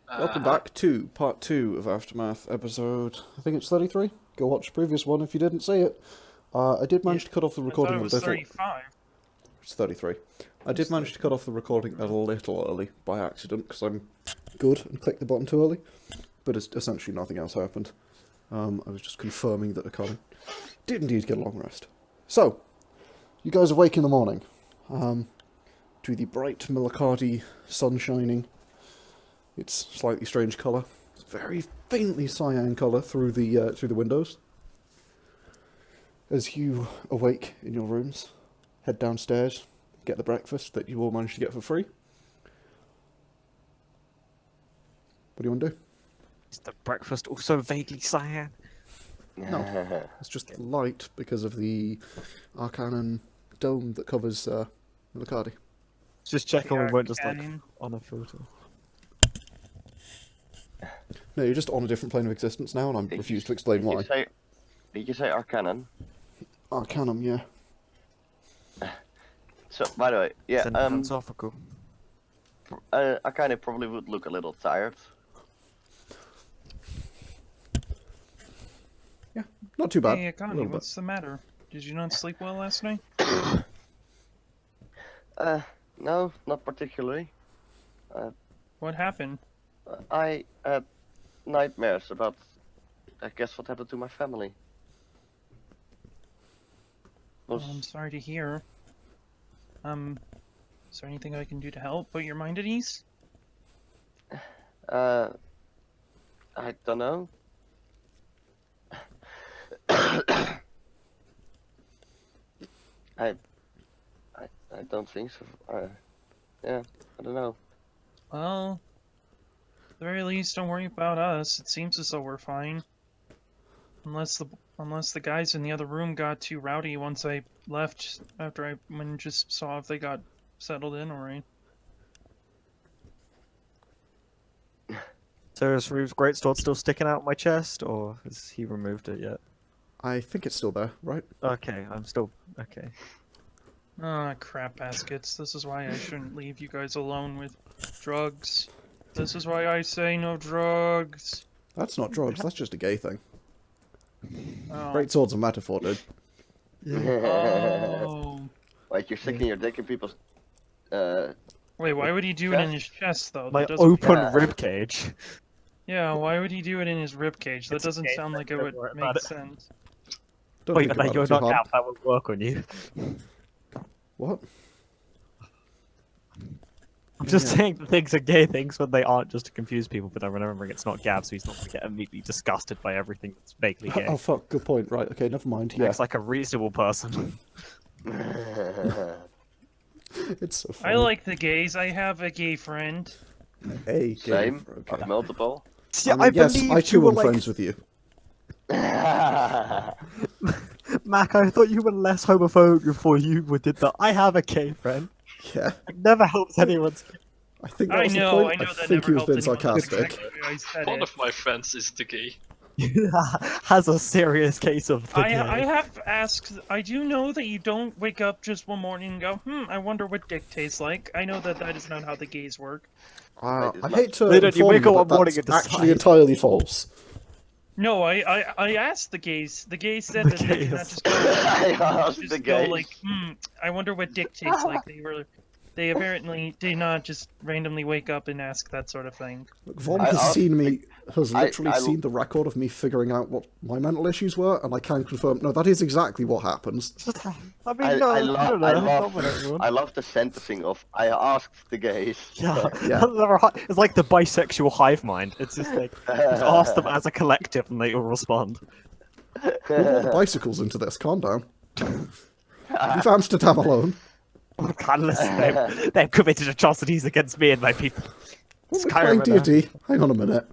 Welcome back to part 2 of Aftermath episode, I think it's 33. Go watch the previous one if you didn't see it. I did manage to cut off the recording I thought it was a little. 35. It's 33. I did manage to cut off the recording a little early by accident because I'm good and clicked the button too early. But essentially nothing else happened. I was just confirming that Akane did indeed get a long rest. So, you guys awake in the morning to the bright Milicardi sun shining. It's slightly strange colour. It's very faintly cyan colour through the windows. As you awake in your rooms, head downstairs, get the breakfast that you all managed to get for free. What do you want to do? Is the breakfast also vaguely cyan? No, it's just light because of the Arcanon dome that covers Milicardi. Just checking we weren't just like Arcane. on a filter. No, you're just on a different plane of existence now, and I refuse to explain why. Did you say Arcanon? Arcanum, yeah. So, by the way, yeah, It's philosophical. Akane probably would look a little tired. Yeah, not too bad. Hey, A Akane, little what's the matter? Did you not sleep well last night? No, not particularly. What happened? I had nightmares about, I guess, what happened to my family. Oh, I'm sorry to hear. Is there anything I can do to help put your mind at ease? I don't know. I don't think so. Yeah, I don't know. Well, at the very least, don't worry about us. It seems as though we're fine. Unless the guys in the other room got too rowdy once I left after I went and just saw if they got settled in alright. So is Sauriv's greatsword still sticking out my chest, or has he removed it yet? I think it's still there, right? Okay, I'm still okay. Ah, crap baskets. This is why I shouldn't leave you guys alone with drugs. This is why I say no drugs. That's not drugs, that's just a gay thing. Oh. Great sword's a metaphor, dude. Oh. Like you're sticking your dick in people's. Wait, why would he do it in his chest, though? My That doesn't... open Yeah. rib cage. Yeah, why would he do it in his ribcage? That It's doesn't okay, sound like it don't would worry make about it. sense. Don't Wait, think but about you're it too knocked hard. out. That would work on you. What? I'm just Yeah. saying that things are gay things when they aren't, just to confuse people. But I'm remembering it's not Gav, so he's not going to get immediately disgusted by everything that's vaguely gay. Oh fuck, good point. Right, okay, never mind. Yeah, Looks like a reasonable person. it's so funny. I like the gays. I have a gay friend. Hey, gay. Same. Okay. Multiple. See, I mean, yes, believed I too you were am like... friends with you. Mac, I thought you were less homophobic before you did that. I have a gay friend. Yeah, It never helps anyone's. I think that I was the know point. that think never he was helped being anyone. That's sarcastic. exactly why I said One it. of my friends is the gay. Has a serious case of the gay. I have asked. I do know that you don't wake up just one morning and go, I wonder what dick tastes like. I know that that is not how the gays work. I hate to They don't- you inform wake you, up but one morning that's and actually decide. entirely false. No, I asked the gays. The gays said The that they did not gays. just go, I asked just the go gays. like, I wonder what dick tastes like. They apparently did not just randomly wake up and ask that sort of thing. Look, Von I has asked- seen me, has I- literally I- seen the record of me figuring out what my mental issues were, and I can confirm, no, that is exactly what happens. I mean, no, I don't know. I love the sentencing of I asked the gays. Yeah, Yeah. It's like the bisexual hive mind. It's just like just ask them as a collective and they all respond. We brought the bicycles into this, calm down. Leave Amsterdam alone. Oh, God, listen, they've committed atrocities against me and my people. Well, we're Skyrim playing and D&D. Hang on a minute.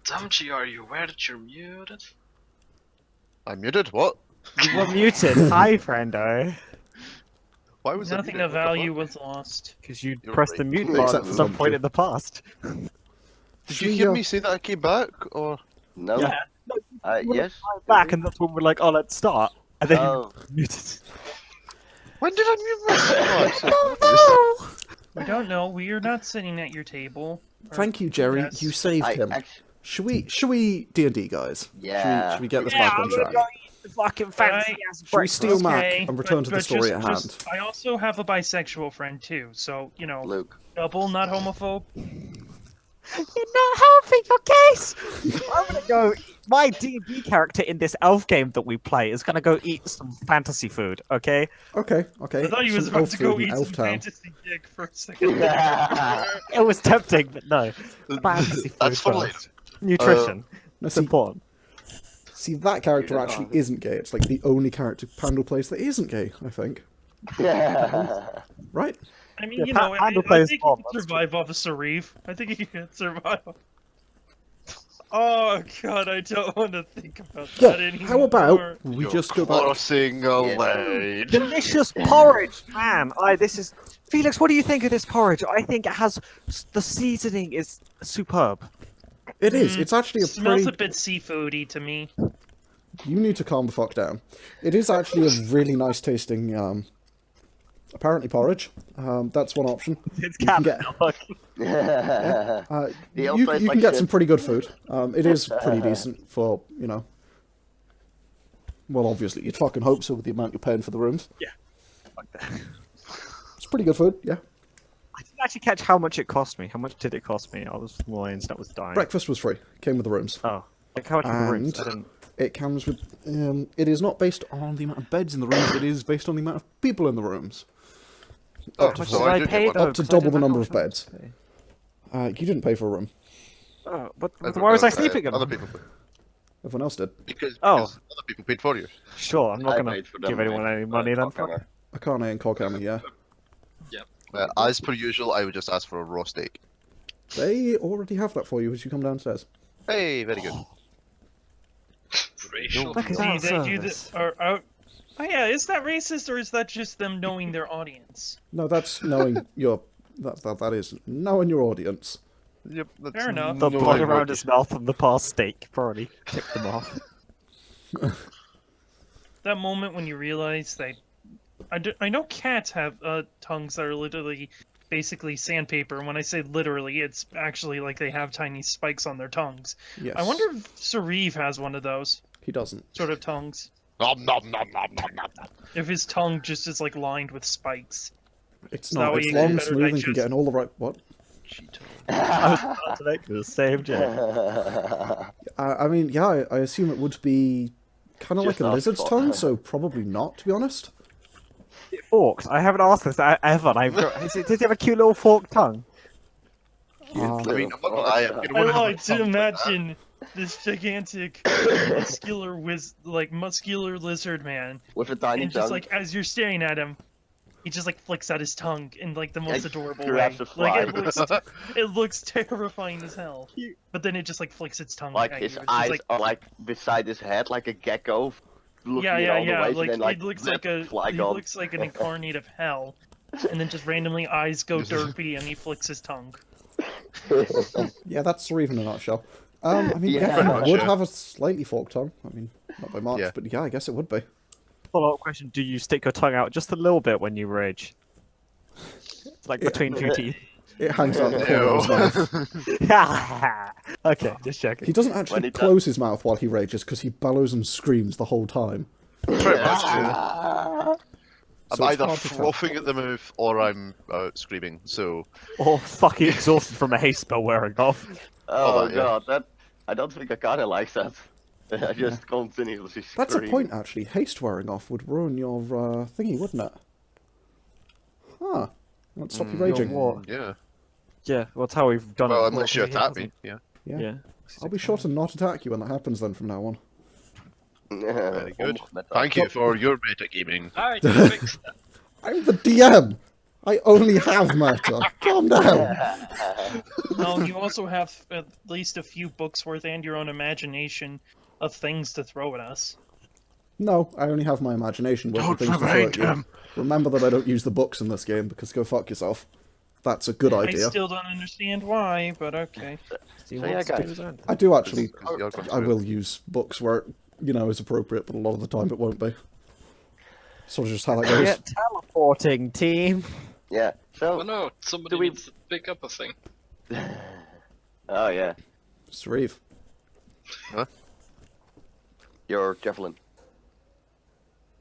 Damji, are you aware that you're muted? I muted? What? You were muted. Hi, friendo. Why was I Nothing muted? of What the value fuck? was lost. Because you You're pressed the right. mute button Except at for some Ziggy. point in the past. Did you hear me say that I came back? Or No. Yeah. Yes. Back, and that's when we're like, oh, let's start. And then Oh. you muted. when did I mute myself? Oh, I'm so confused. We don't know. We are not sitting at your table. Thank you, Jerry. Yes. You saved him. Should we D&D, guys? Yeah. Should we get this back on track? Fucking fancy ass Should we steal Mac Okay, and return to the story at hand? just- I also have a bisexual friend too, so you know, Luke. double not homophobe. You're not helping your case! I'm gonna go... My D&D character in this elf game that we play is gonna go eat some fantasy food, okay? Okay. I thought he was Some about elf to go food in eat some Elf Town. fantasy dick for a second. It was tempting, but no. Fantasy food That's for later. first. Nutrition. No, It's see, important. see, that character Yeah. actually isn't gay. It's like the only character Pandal plays that isn't gay, I think. Right? I mean, Yeah, you know, I Pandal think plays he Bob, can that's survive off of Sauriv. I think he can survive. Oh god, I don't want to think about that Yeah, anymore. how about we just go back... Crossing a lane. Delicious porridge, man! This is... Felix, what do you think of this porridge? I think it has... The seasoning is superb. It is. It's actually a Smells pretty... a bit seafoody to me. You need to calm the fuck down. It is actually a really nice tasting, apparently porridge. That's one option. It's You can cat get, milk. The elf you tastes can like get shit. some pretty good food. It is pretty decent for, you know... Well, obviously, you'd fucking hope so with the amount you're paying for the rooms. Yeah. Fuck that. It's pretty good food, yeah. I didn't actually catch how much it cost me. How much did it cost me? I was my internet was dying. Breakfast was free. Came with the rooms. Oh. Like how much were the rooms? I And didn't... it comes with... it is not based on the amount of beds in the rooms, it is based on the amount of people in the rooms. Oh, How much so did I did pay, get one. though? Up to 'Cause I double didn't the know number how of much I beds. paid. You didn't pay for a room. Oh, but I why was I don't know, sleeping in Other them? people paid. Everyone else did. Because Oh. other people paid for yours. Sure, I'm not I gonna paid for them, give anyone mate. any money then. Coghammer. Akane and Coghammer, yeah. As per usual, I would just ask for a raw steak. They already have that for you as you come downstairs. Hey, very good. Racial. Look at See, that they do service. oh yeah, is that racist or is that just them knowing their audience? No, that's knowing your... That is knowing your audience. Yep, that's Fair enough. The no blood way around working. his mouth from the past steak probably tipped them off. That moment when you realize they... I know cats have tongues that are literally basically sandpaper, and when I say literally, it's actually like they have tiny spikes on their tongues. Yes. I wonder if Sauriv has one of those He doesn't. sort of tongues. Nom, nom, nom, nom, nom, nom, nom. If his tongue just is like lined with spikes. It's So that not. way It's you get long, better smooth, and can digest. get in all the right... What? I was about to make the same joke. I mean, yeah, I assume it would be kind of like Just a ask lizard's for- tongue, so probably not, to be honest. Forked. I haven't asked this ever. Does he have a cute little forked tongue? I mean, I'm not gonna lie, I'm gonna I wanna have like a to tongue like that. imagine this gigantic, muscular lizard man, With a tiny and tongue. just like as you're staring at him, he just like flicks out his tongue in like the most Like, adorable way. grabs a Like fly. it looks terrifying as hell. But then it just like flicks its tongue Like at his you. It's just eyes like, are like beside his head, like a gecko. Looking yeah, in yeah, all the yeah. ways, Like, and then, it looks like a fly he gone. looks like an incarnate of hell, and then just randomly eyes go derpy and he flicks his tongue. Yeah, that's Sauriv in a nutshell. I mean, Yeah. yeah, Pretty it much, would yeah. have a slightly forked tongue. I mean, not by much, Yeah. but yeah, I guess it would be. Follow-up question: do you stick your tongue out just a little bit when you rage? Like between two teeth. It hangs out the corner of his mouth. Okay, just checking. He doesn't When actually he does- close his mouth while he rages because he bellows and screams the whole time. Pretty much, yeah. Ah. I'm So it's either hard to tell. frothing at the mouth or I'm screaming, so... Or fucking exhausted from a hay spell wearing off. Oh yeah. god, that I don't think Akane likes that. I just continuously scream. That's a point, actually. Haste wearing off would ruin your thingy, wouldn't it? Huh. Won't stop you raging. what? Yeah. Yeah, well, that's how we've done it. Well, before, unless you so he attack me, hasn't. yeah. Yeah. Yeah. I'll be sure to not attack you when that happens then from now on. Very good. Almost meta. Thank you for your metagaming. Alright, you fixed that. I'm the DM! I only have meta. Calm down. No, you also have at least a few books worth and your own imagination of things to throw at us. No, I only have my imagination worth of Don't things to throw remind at you. him. Remember that I don't use the books in this game, because go fuck yourself. That's a good I idea. still don't understand why, but okay. He So yeah, wants to do guys. his own thing. I do actually. Because you're going I through will use books where it, is appropriate, but a lot of the time it won't be. Sort of just how that goes. Get teleporting, team. Yeah. So Oh no, somebody Do we- needs to pick up a thing. Oh yeah, Sauriv. your javelin.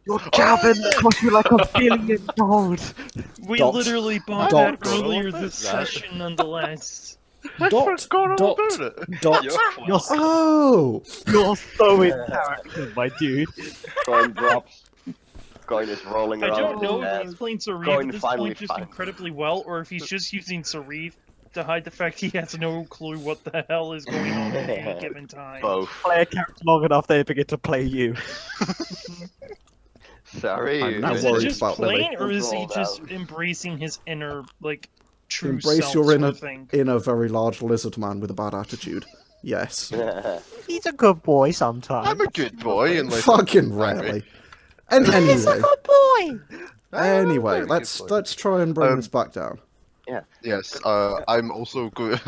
Your javelin cost you like $1 billion. We Dot. literally bought Dot. that earlier Dot. this That. session, nonetheless. Dot. Forgot all Dot. about it. Dot. You're, Oh! you're so in character, my dude. Coin drops. Coin is rolling I around. don't in know his if hand. he's playing Sauriv Going at this finally point just fine. incredibly well, or if he's just using Sauriv to hide the fact he has no clue what the hell is going on at any given time. Both. Play a character long enough, they begin to play you. Sorry. I'm now Is it worried just about Lily. playing, or is he Roll just down. embracing his inner, like, true Embrace self your sort inner, of thing? inner very large lizard man with a bad attitude. Yes. He's a good boy sometimes. I'm a good boy, unless Fucking rarely. And He's a anyway, good boy! anyway, let's try and bring this back down. Yes, I'm also good.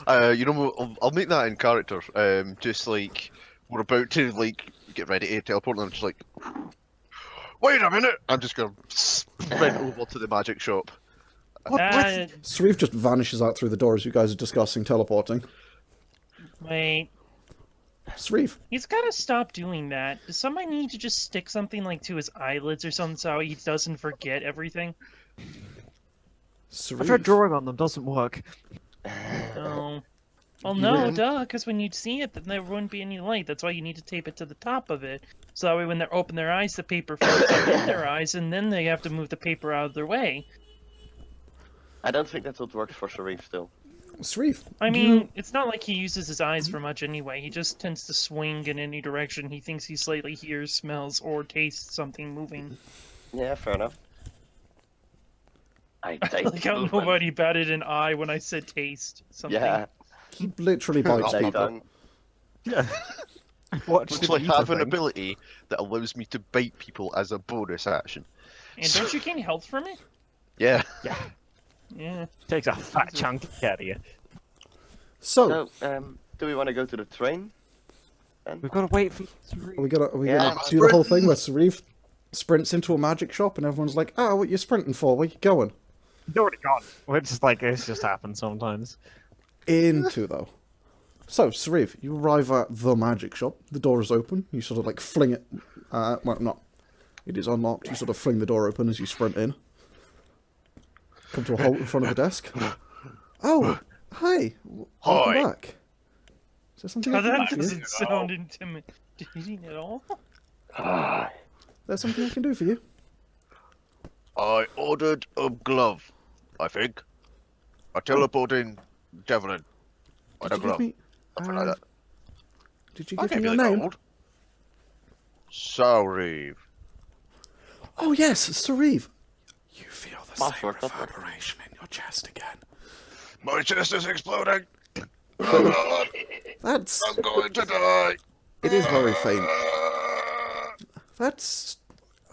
You know, I'll make that in character. Just like we're about to like get ready to teleport, and I'm just like, wait a minute! I'm just gonna sprint over to the magic shop. Sauriv just vanishes out through the door as you guys are discussing teleporting. Wait. Sauriv. He's gotta stop doing that. Does somebody need to just stick something, like, to his eyelids or something so he doesn't forget everything? I tried drawing on them, doesn't work. Oh. Well, no, duh, because when you'd see it, then there wouldn't be any light. That's why you need to tape it to the top of it. So that way when they open their eyes, the paper floats up in their eyes, and then they have to move the paper out of their way. I don't think that's what works for Sauriv still. Sauriv. I mean, it's not like he uses his eyes for much anyway. He just tends to swing in any direction he thinks he slightly hears, smells, or tastes something moving. Yeah, fair enough. I I take like how movement. nobody batted an eye when I said taste something. Yeah, He literally bites take people. tongue. Yeah. Watch Which the I have an thing. ability that allows me to bite people as a bonus action. And don't you gain health from it? Yeah. Yeah. Takes a fat chunk out of you. So, So, do we want to go to the train? We've got to wait for... are we gonna Yeah. do the whole thing where Sauriv sprints into a magic shop and everyone's like, "Ah, what you sprinting for? Where you going?" You're already gone. We're just like, this just happens sometimes. Into though. So, Sauriv, you arrive at the magic shop. The door is open. You sort of like fling it. Well, not. It is unlocked. You sort of fling the door open as you sprint in. Come to a halt in front of the desk. Oh, hi. Welcome Hi. back. Is there something I Now can that do for you? doesn't sound intimidating at all. There's something I can do for you. I ordered a glove, I think. A teleporting javelin. Did And a you give glove. me? Something like that. Did you I give me gave your you the name? gold. Sauriv. Oh yes, Sauriv. You feel the same Password, password. reverberation in your chest again. My chest is exploding. That's. I'm going to die. It is very faint. That's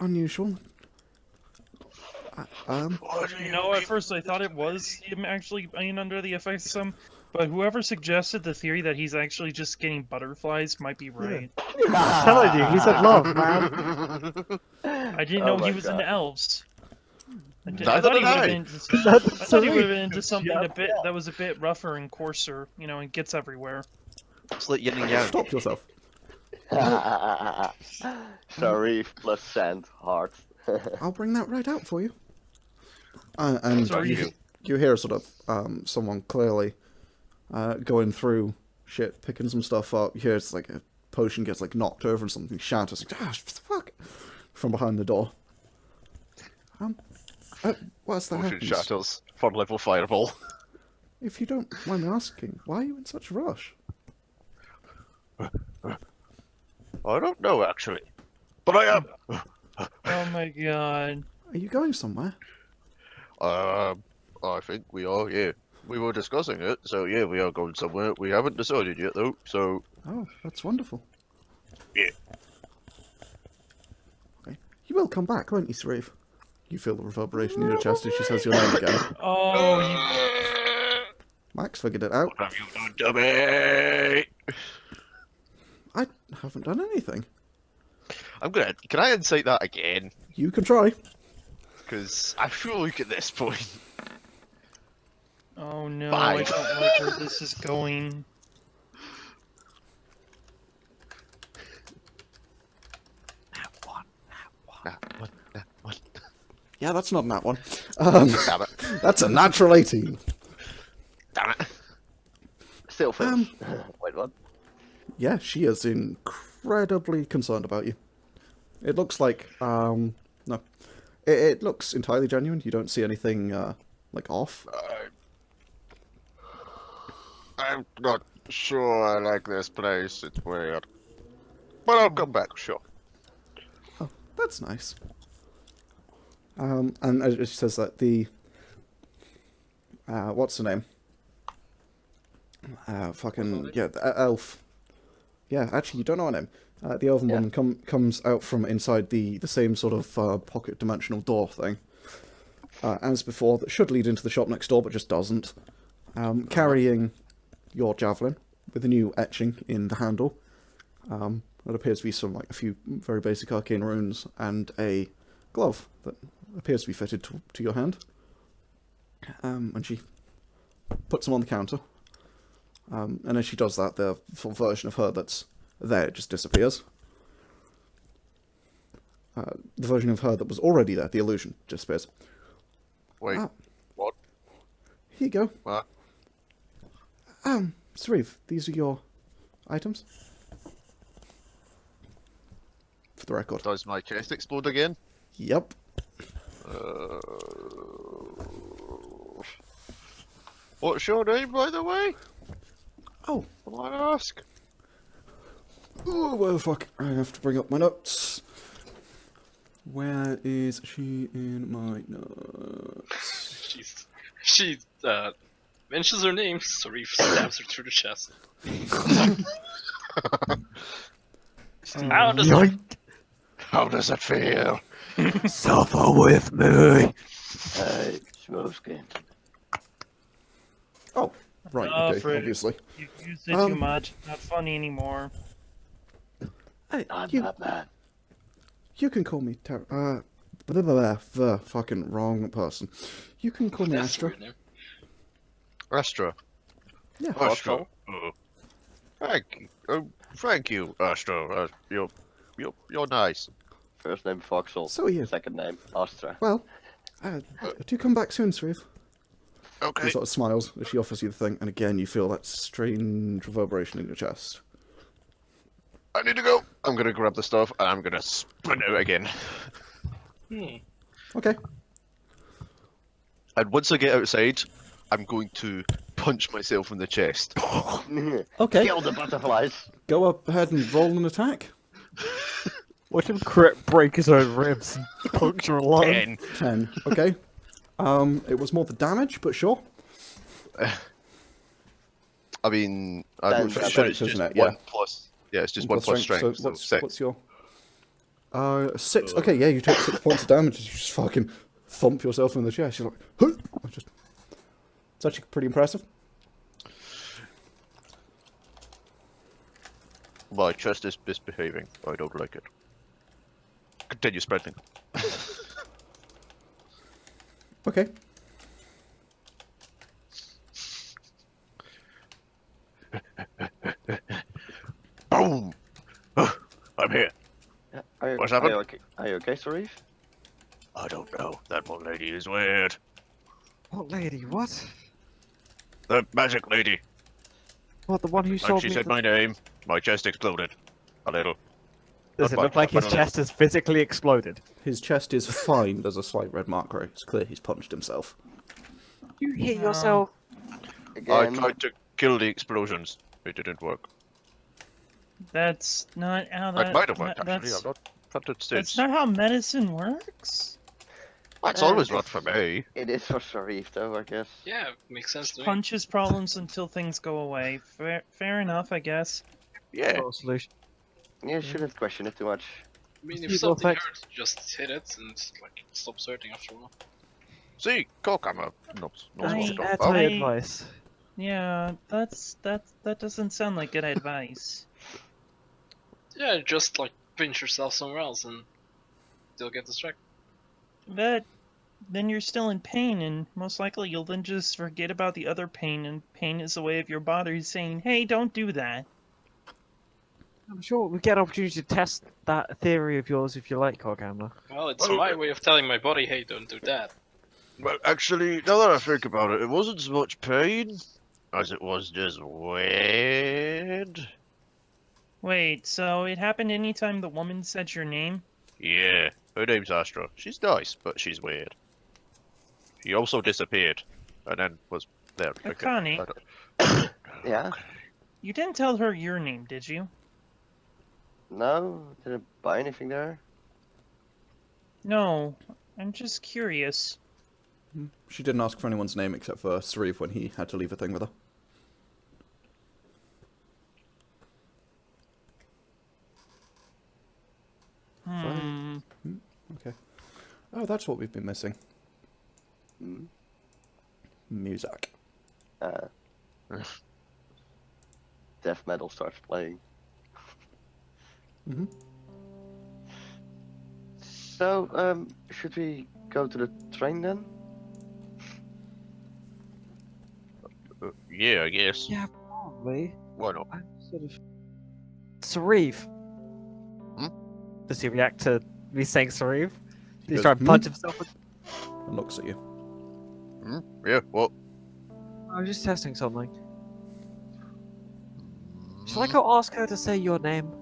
unusual. What do You know, at first I thought it was him actually being under the effects of some, but whoever suggested the theory that he's actually just getting butterflies might be right. I'm telling you, he's in love, man. I didn't know Oh he my was God. into elves. I Neither thought he did would have I. been into, I thought he would have been into something a bit that was a bit rougher and coarser, you know, and gets everywhere. It's like yin and yang. Stop yourself. Sauriv plus sand, heart. I'll bring that right out for you. And Sorry. you hear sort of someone clearly going through shit, picking some stuff up. You hear it's like a potion gets like knocked over and something shatters. Like, what the fuck? From behind the door. What's that Motion happens? shatters. Fun level fireball. If you don't mind me asking, why are you in such a rush? I don't know actually. But I am. Oh my god. Are you going somewhere? I think we are, yeah. We were discussing it, so yeah, we are going somewhere. We haven't decided yet though, so Oh, that's wonderful. yeah. Okay. You will come back, won't you, Sauriv? You feel the reverberation in your chest as she says your name again. Oh, you... Max figured it out. What have you done to me? I haven't done anything. Can I incite that again? You can try. Because I feel like at this point. Oh no, Bye. I don't like where this is going. What? Yeah, that's not that one. Um, Damn it. that's a natural 18. Damn it. Still fails. Wait, what? Yeah, she is incredibly concerned about you. It looks like, no. It looks entirely genuine. You don't see anything, like, off. I'm not sure I like this place. It's weird. But I'll come back, sure. Oh, that's nice. And as she says that, what's her name? The elf. Yeah, actually, you don't know her name. The elven woman comes out from inside the same sort of pocket dimensional door thing. As before, that should lead into the shop next door, but just doesn't. Carrying your javelin with a new etching in the handle. That appears to be a few very basic arcane runes and a glove that appears to be fitted to your hand. And she puts them on the counter. And as she does that, the full version of her that's there just disappears. The version of her that was already there, the illusion, disappears. Wait, what? Here you go. What? Sauriv, these are your items. For the record. Does my chest explode again? Yep. What's your name, by the way? Oh. I might ask. Oh, well, fuck. I have to bring up my notes. Where is she in my notes? She mentions her name, Sauriv stabs her through the chest. How does it feel? Suffer with me. Hey, smooth skin. Oh, right, okay, Alfred. obviously. You use it too much. Not funny anymore. Hey, I'm you, Batman. you can call me the fucking wrong person. You can call me That's a Astra. weird name. Astra. Yeah. Astra. Thank you, Astra. You're nice. First name Foxhole. So are you. Second name Astra. Well, do come back soon, Sauriv. Okay. She sort of smiles as she offers you the thing, and again you feel that strange reverberation in your chest. I need to go. I'm gonna grab the stuff and I'm gonna sprint out again. Okay. And once I get outside, I'm going to punch myself in the chest. Okay. Kill the butterflies. Go up ahead and roll an attack. Watch him break his own ribs and puncture a line. 10. 10. Okay. It was more the damage, but sure. I mean, Then I'm that's sure it's strength, just isn't it? one Yeah. plus. Yeah, it's just one plus strength. So So what's, 6. what's your... 6. Okay, yeah, you take 6 points of damage as you just fucking thump yourself in the chest. You're like, huh! It's actually pretty impressive. My chest is misbehaving. I don't like it. Continue sprinting. Okay. Boom! I'm here. What's happened? Are you okay, Sauriv? I don't know. That one lady is weird. What lady? What? The magic lady. What, the one who When sold she me said the... my name, my chest exploded. A little. Does it Not look much, like but his a little. chest has physically exploded? His chest is fine. There's a slight red mark where it's clear he's punched himself. You hit No. yourself. I Again. tried to kill the explosions. It didn't work. That's not how It that. might have worked, actually. That's, I've not felt it that's since. not how medicine works. That's always worked for me. It is for Sauriv, though, I guess. Yeah, makes sense to me. Punches problems until things go away. Fair enough, I guess. Yeah. Solution. You shouldn't question it too much. I mean, People if something think- hurts, just hit it and like stop hurting after a while. See, Coghammer knows what I- to do. That's Oh, my I- advice. Yeah, that doesn't sound like good advice. Yeah, just like pinch yourself somewhere else and they'll get distracted. But then you're still in pain, and most likely you'll then just forget about the other pain, and pain is a way of your body saying, hey, don't do that. I'm sure we get an opportunity to test that theory of yours if you like, Coghammer. Well, it's my way of telling my body, hey, don't do that. But actually, now that I think about it, it wasn't so much pain as it was just weird. Wait, so it happened anytime the woman said your name? Yeah, her name's Astra. She's nice, but she's weird. She also disappeared, and then was there. Akane, Yeah? you didn't tell her your name, did you? No? Didn't buy anything there? No, I'm just curious. She didn't ask for anyone's name except for Sauriv when he had to leave a thing with her. Okay. Oh, that's what we've been missing. Hmm? Music. Death metal starts playing. Mm-hmm. So, should we go to the train then? Yeah, I guess. Yeah, probably. Why not? I'm sort of. Sauriv. Hmm? Does he react to me saying Sauriv? Did he goes, try and "Hmm?" punch himself? And looks at you. Yeah, what? I was just testing something. Shall I go ask her to say your name?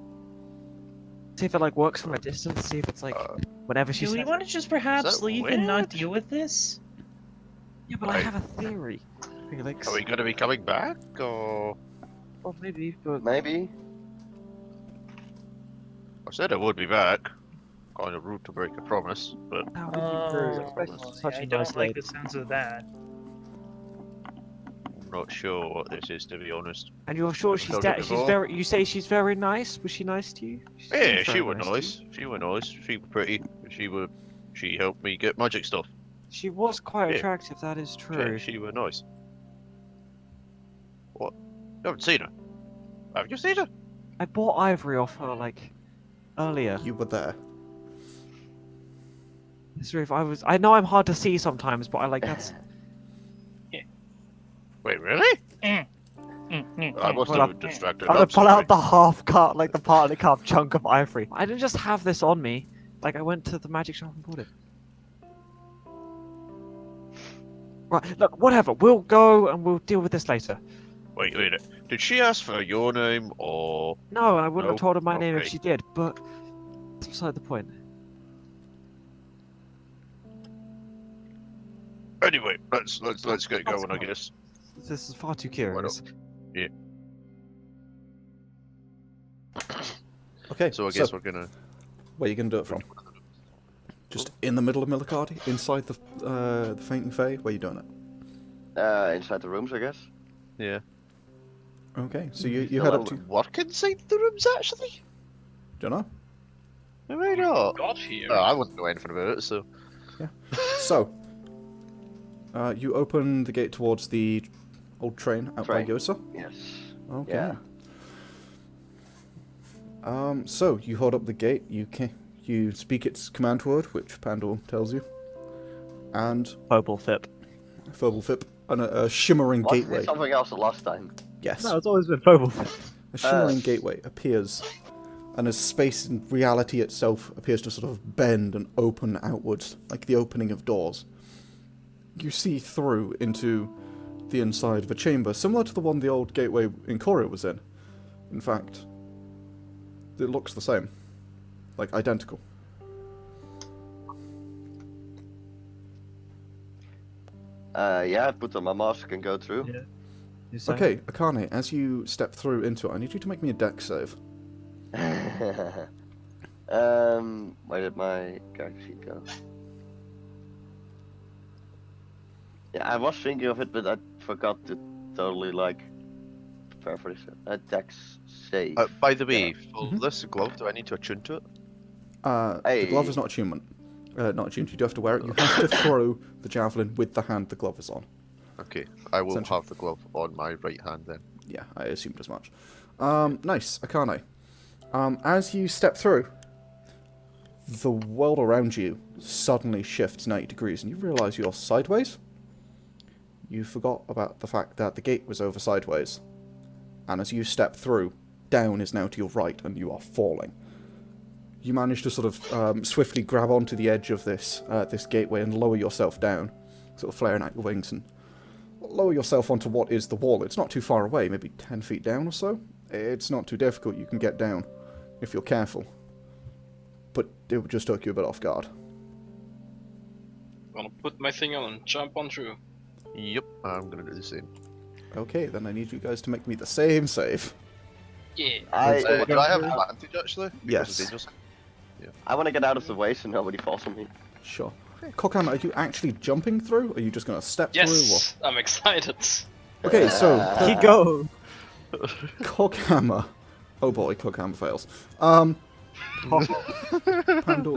See if it like works from a distance. See if it's like whenever she Do says. we want to just perhaps that leave and not weird? deal with this? Yeah, but I have a theory. Felix. Are we gonna be coming back, or...? Well, maybe, but Maybe? I said I would be back. Kind of rude to break a promise, but... that would be rude. Oh, Especially yeah, such I a don't nice like lady. the sounds of that. I'm not sure what this is, to be honest. And you're sure I've she's told you she's before. very. You say she's very nice. Was she nice to you? Yeah, seems she very was to you. nice. She was nice. She was pretty. She helped me get magic stuff. She was quite Yeah. attractive. That is Yeah, true. she was nice. What? You haven't seen her? Have you seen her? I bought ivory off her like earlier. You were there. Sorry if I was. I know I'm hard to see sometimes, but I like that's. Wait, really? I must Well, have been distracted. I'm gonna I'm pull sorry. out the half cut, like the partly carved chunk of ivory. I didn't just have this on me. Like I went to the magic shop and bought it. Right, look, whatever. We'll go and we'll deal with this later. Wait a minute. Did she ask for your name, or...? No, I wouldn't have No? told her my name if Okay. she did, but that's beside the point. Anyway, let's get going, I guess. This is far too curious. Okay, So I guess we're gonna... where are you going to do it from? Just in the middle of Millicardi? Inside the Fainting Fae? Where are you doing it? Inside the rooms, I guess. Yeah. Okay, so you Still head up out. to... Work inside the rooms, actually? Don't know. Maybe not. Got here. I wouldn't know anything about it, so... So, you open the gate towards the old train out by Train. Yosa. Yes. Okay. Yeah. So you hold up the gate. You speak its command word, which Pandal tells you, and Purple Fip. Furbelfip, and a shimmering Wasn't gateway. it something else the last time? Yes, No, it's always been Purple Fip. a shimmering gateway appears, and as space and reality itself appears to sort of bend and open outwards, like the opening of doors. You see through into the inside of a chamber, similar to the one the old gateway in Korea was in. In fact, it looks the same. Like, identical. Yeah, I put on my mask and go through. Yeah. You say? Okay, Akane, as you step through into it, I need you to make me a dex save. Where did my character sheet go? Yeah, I was thinking of it, but I forgot to totally like prepare for this. Dex save. By the way, for Mhm. this glove, do I need to attune to it? The glove is not attunement. Not attuned, you do have to wear it. You have to throw the javelin with the hand the glove is on. Okay, I will Essentially. have the glove on my right hand then. Yeah, I assumed as much. Nice, Akane. As you step through, the world around you suddenly shifts 90 degrees and you realise you're sideways. You forgot about the fact that the gate was over sideways. And as you step through, down is now to your right and you are falling. You manage to sort of swiftly grab onto the edge of this gateway and lower yourself down, sort of flaring out your wings and lower yourself onto what is the wall. It's not too far away, maybe 10 feet down or so. It's not too difficult, you can get down if you're careful. But it would just took you a bit off guard. Gonna put my thing on and jump on through. Yep, I'm gonna do the same. Okay, then I need you guys to make me the same save. Yeah. Do I have advantage actually? Because of Yes. dangerous? I want to get out of the way so nobody falls on me. Sure. Coghammer, are you actually jumping through? Or are you just going to step Yes, I'm excited. through? Okay, so He go. Coghammer. Oh boy, Coghammer fails. Pandal,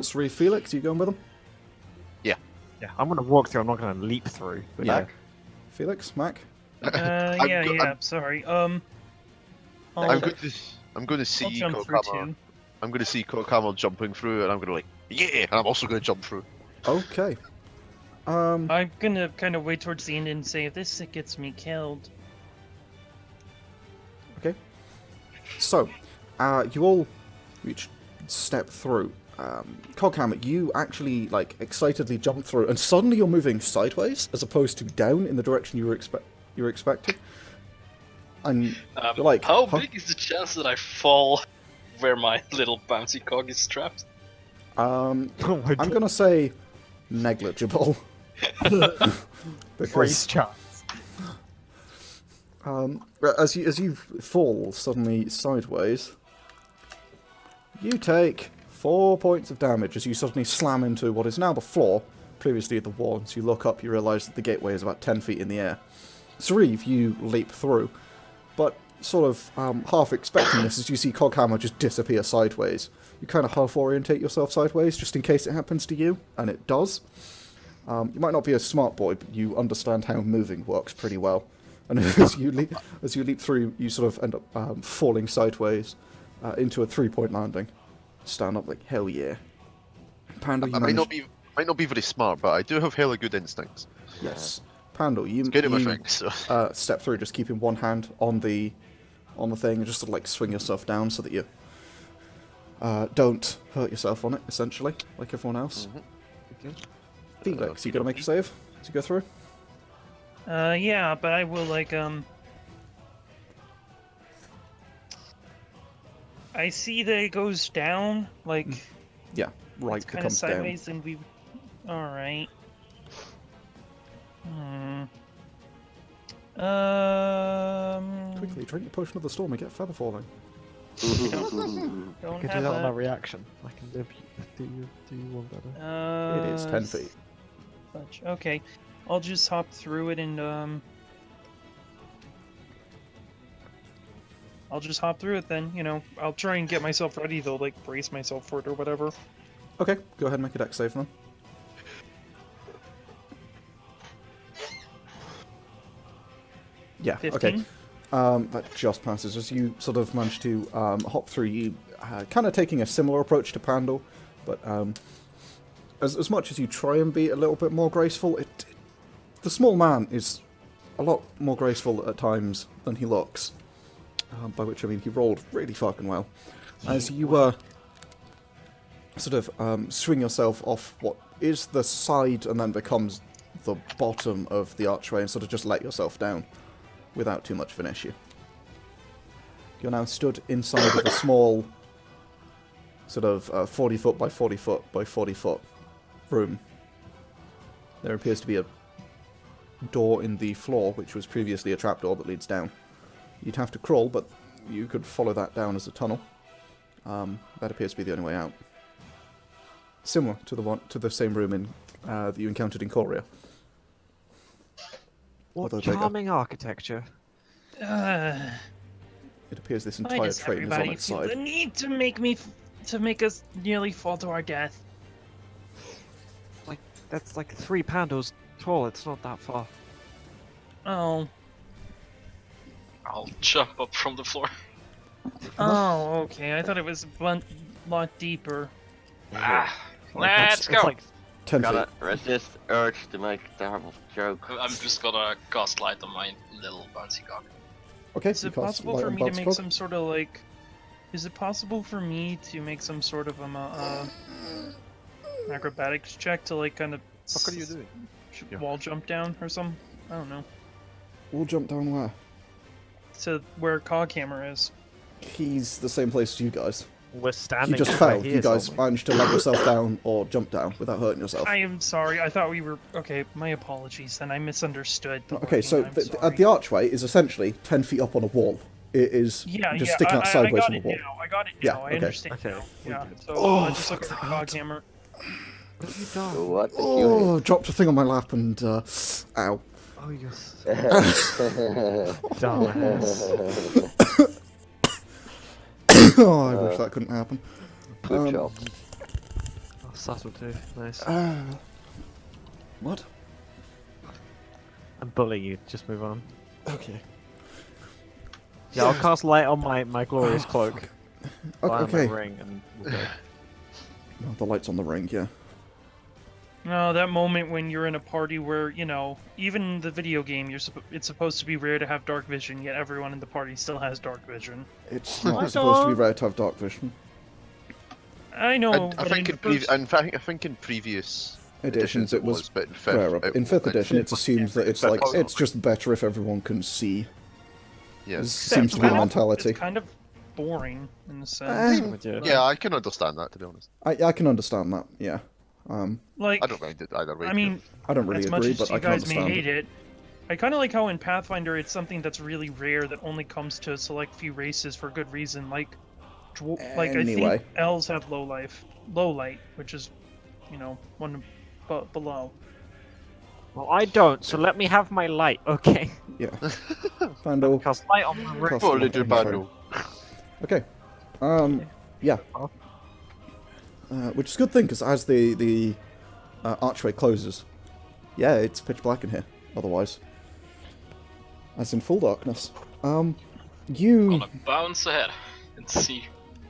Sauriv, Felix, you going with them? Yeah, I'm gonna walk through. I'm not gonna leap through. But Yeah. yeah. Felix, Mac? Sorry. I'm I'll going to see jump through Coghammer. too. I'm going to see Coghammer jumping through, and I'm going to like, yeah, and I'm also going to jump through. Okay. I'm gonna kind of wait towards the end and say, if this gets me killed. Okay. So, you all each step through. Coghammer, you actually like excitedly jump through, and suddenly you're moving sideways as opposed to down in the direction you were expecting. And you're like, how huh? big is the chance that I fall where my little bouncy cog is trapped? Oh my I'm God. gonna say negligible. Race Because chance. as you fall suddenly sideways, you take 4 points of damage as you suddenly slam into what is now the floor, previously the wall. As you look up, you realise that the gateway is about 10 feet in the air. Sauriv, you leap through, but sort of half expecting this as you see Coghammer just disappear sideways. You kind of half orientate yourself sideways just in case it happens to you, and it does. You might not be a smart boy, but you understand how moving works pretty well. And as you leap through, you sort of end up falling sideways into a 3-point landing. Stand up like hell yeah. Pandal, you I might managed... not be very smart, but I do have hella good instincts. Yes. Pandal, you, It's good at my you things. So. step through, just keeping one hand on the thing, and just sort of like swing yourself down so that you don't hurt yourself on it, essentially, like everyone else. Okay. Felix, you gotta make a save as you go through. Yeah, but I will I see that it goes down, like Yeah, right it's kind of becomes down. sideways, and we. All right. Quickly, drink your potion of the storm and get feather falling. Don't I can do have that on a a. reaction. I can do you one better. It is 10 feet. Fudge. Okay, I'll just hop through it and I'll just hop through it then. You know, I'll try and get myself ready though, like brace myself for it or whatever. Okay, go ahead and make a dex save then. Yeah, 15? okay. That just passes. As you sort of manage to hop through, you kind of taking a similar approach to Pandal, but as much as you try and be a little bit more graceful, the small man is a lot more graceful at times than he looks. By which I mean he rolled really fucking well. As you sort of swing yourself off what is the side and then becomes the bottom of the archway and sort of just let yourself down without too much of an issue. You're now stood inside of a small sort of 40 foot by 40 foot by 40 foot room. There appears to be a door in the floor, which was previously a trapdoor that leads down. You'd have to crawl, but you could follow that down as a tunnel. That appears to be the only way out. Similar to the same room in that you encountered in Korea. What Although bigger. charming architecture. It appears this Why entire does train is on everybody its feel side. the need to make us nearly fall to our death? That's like 3 Pandals tall. It's not that far. Oh. I'll jump up from the floor. Oh, okay. I thought it was a lot deeper. Let's It's go. like 10 feet. Gotta resist urge to make a terrible joke. I'm just gonna cast light on my little bouncy cock. Okay, Is you it cast possible light for on me to Bounce make Clock. some sort of like? Is it possible for me to make some sort of acrobatics check to like kind of What are you doing? Yeah. wall jump down or something? I don't know. We'll jump down where? To where Coghammer is. He's the same place as you guys. we're standing. You just where fell. he You is, guys aren't we? managed to let yourself down or jump down without hurting yourself. I am sorry. I thought we were okay. My apologies. Then I misunderstood. The Okay, so wording, I'm sorry. the archway is essentially 10 feet up on a wall. It is Yeah, just yeah, sticking out I sideways got from the it wall. now. I got it Yeah, now. I okay. understand Okay, now. we Yeah. did. So Oh, I just look at the fuck that. Coghammer. What have you done? What did you Oh, dropped a thing on my lap and ow. Oh, yes. hit? Dumbass. Oh, I wish that couldn't happen. Good job. Oh, subtlety. Nice. What? I'm bullying you. Just move on. Okay. Yeah, I'll cast light on my glorious cloak. Fire Okay. my ring and we'll go. Oh, the light's on the ring, yeah. No, that moment when you're in a party where, even the video game, it's supposed to be rare to have dark vision, yet everyone in the party still has dark vision. It's not supposed to be rare to have dark vision. I know, I but think in in, first- I think in previous Editions it was but in fifth, rarer. In 5th edition, it's was- assumed that it's fifth like, was- it's just better if everyone can see. Yes. This seems to be the Well, mentality. It's kind of boring in a sense. Yeah, I can understand that, to be honest. I can understand that, yeah. Like, I don't mind it either way. I mean, I don't really as much agree, as but you I can guys may understand. hate it, I kind of like how in Pathfinder it's something that's really rare that only comes to a select few races for good reason. Like, I Anyway. think elves have low light, which is, one below. Well, I don't, so let me have my light, okay? Yeah. Pandal. Cast light on my ring. Cast Poor light little on the ring. Pandal. Okay. Yeah. Which is a good thing, because as the archway closes, yeah, it's pitch black in here, otherwise. As in full darkness. You... Gonna bounce ahead and see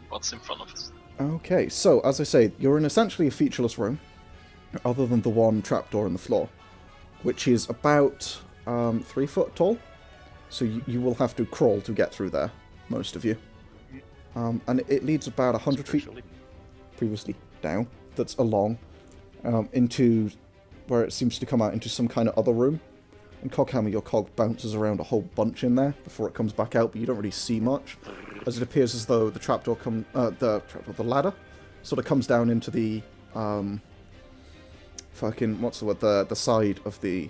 what's in front of us. Okay, so, as I say, you're in essentially a featureless room, other than the one trapdoor in the floor, which is about 3 foot tall, so you will have to crawl to get through there, most of you. And it leads about 100 feet previously down, that's along, into where it seems to come out into some kind of other room. And Coghammer, your cog bounces around a whole bunch in there before it comes back out, but you don't really see much, as it appears as though the trapdoor the ladder sort of comes down into the the side of the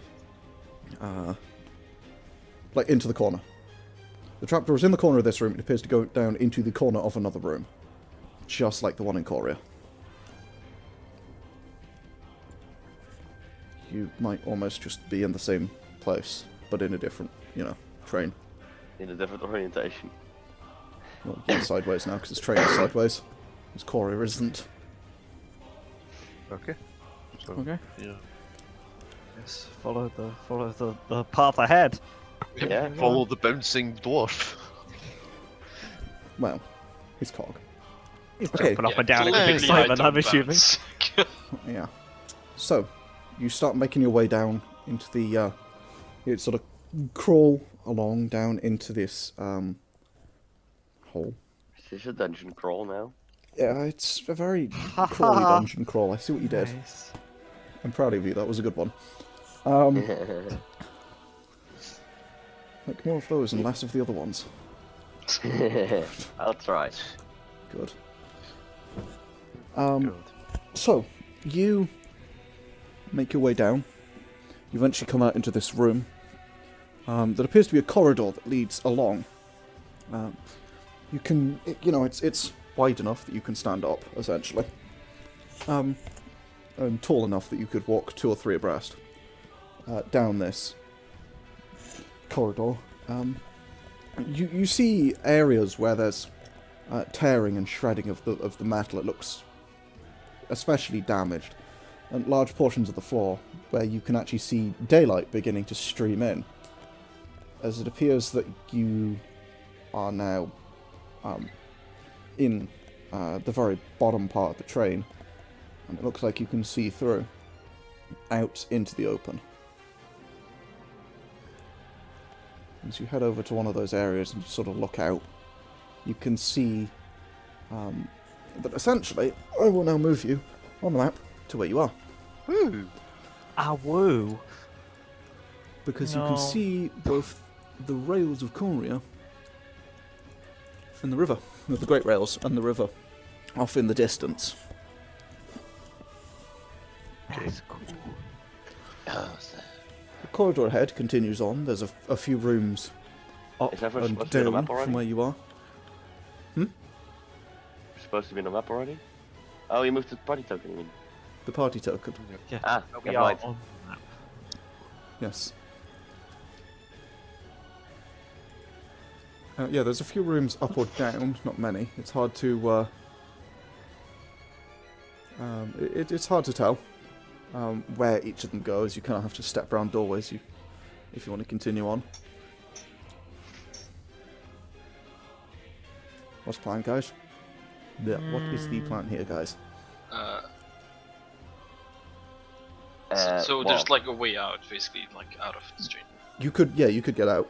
like into the corner. The trapdoor is in the corner of this room. It appears to go down into the corner of another room, just like the one in Korea. You might almost just be in the same place, but in a different, train. In a different orientation. Well, yeah, sideways now, because this train is sideways. This Korea isn't. Okay. So, Okay. yeah. Yes, follow the path ahead. Yeah. Follow the bouncing dwarf. Well, his cog. He's Okay. jumping up and down in clearly good I excitement, I'm assuming. Yeah. So, you start making your way down into the, you sort of crawl along down into this, hole. Is this a dungeon crawl now? Yeah, it's a very crawly dungeon crawl. I see what you did. Nice. I'm proud of you. That was a good one. Make more of those and less of the other ones. I'll try. Good. Good. So, you make your way down. You eventually come out into this room. That appears to be a corridor that leads along. You can, it's wide enough that you can stand up, essentially. And tall enough that you could walk 2 or 3 abreast down this corridor. You see areas where there's tearing and shredding of the metal. It looks especially damaged, and large portions of the floor where you can actually see daylight beginning to stream in, as it appears that you are now in the very bottom part of the train, and it looks like you can see through out into the open. As you head over to one of those areas and sort of look out, you can see that essentially, I will now move you on the map to where you are. Woo! Ah, woo! Because you No. can see both the rails of Coria and the river, the Great Rails and the river off in the distance. That's cool. The corridor ahead continues on. There's a few rooms up Is everyone and supposed to be on the down map already? from where you are. Supposed to be on the map already? Oh, you moved the party token, you mean? The party token. Yeah, Ah, we never are mind. on the map. Yes. Yeah, there's a few rooms up or down, not many. It's hard to it's hard to tell where each of them goes. You kind of have to step around doorways if you want to continue on. What's the plan, guys? Yeah, what is the plan here, guys? So Well, there's like a way out, basically, like out of the street. You could get out.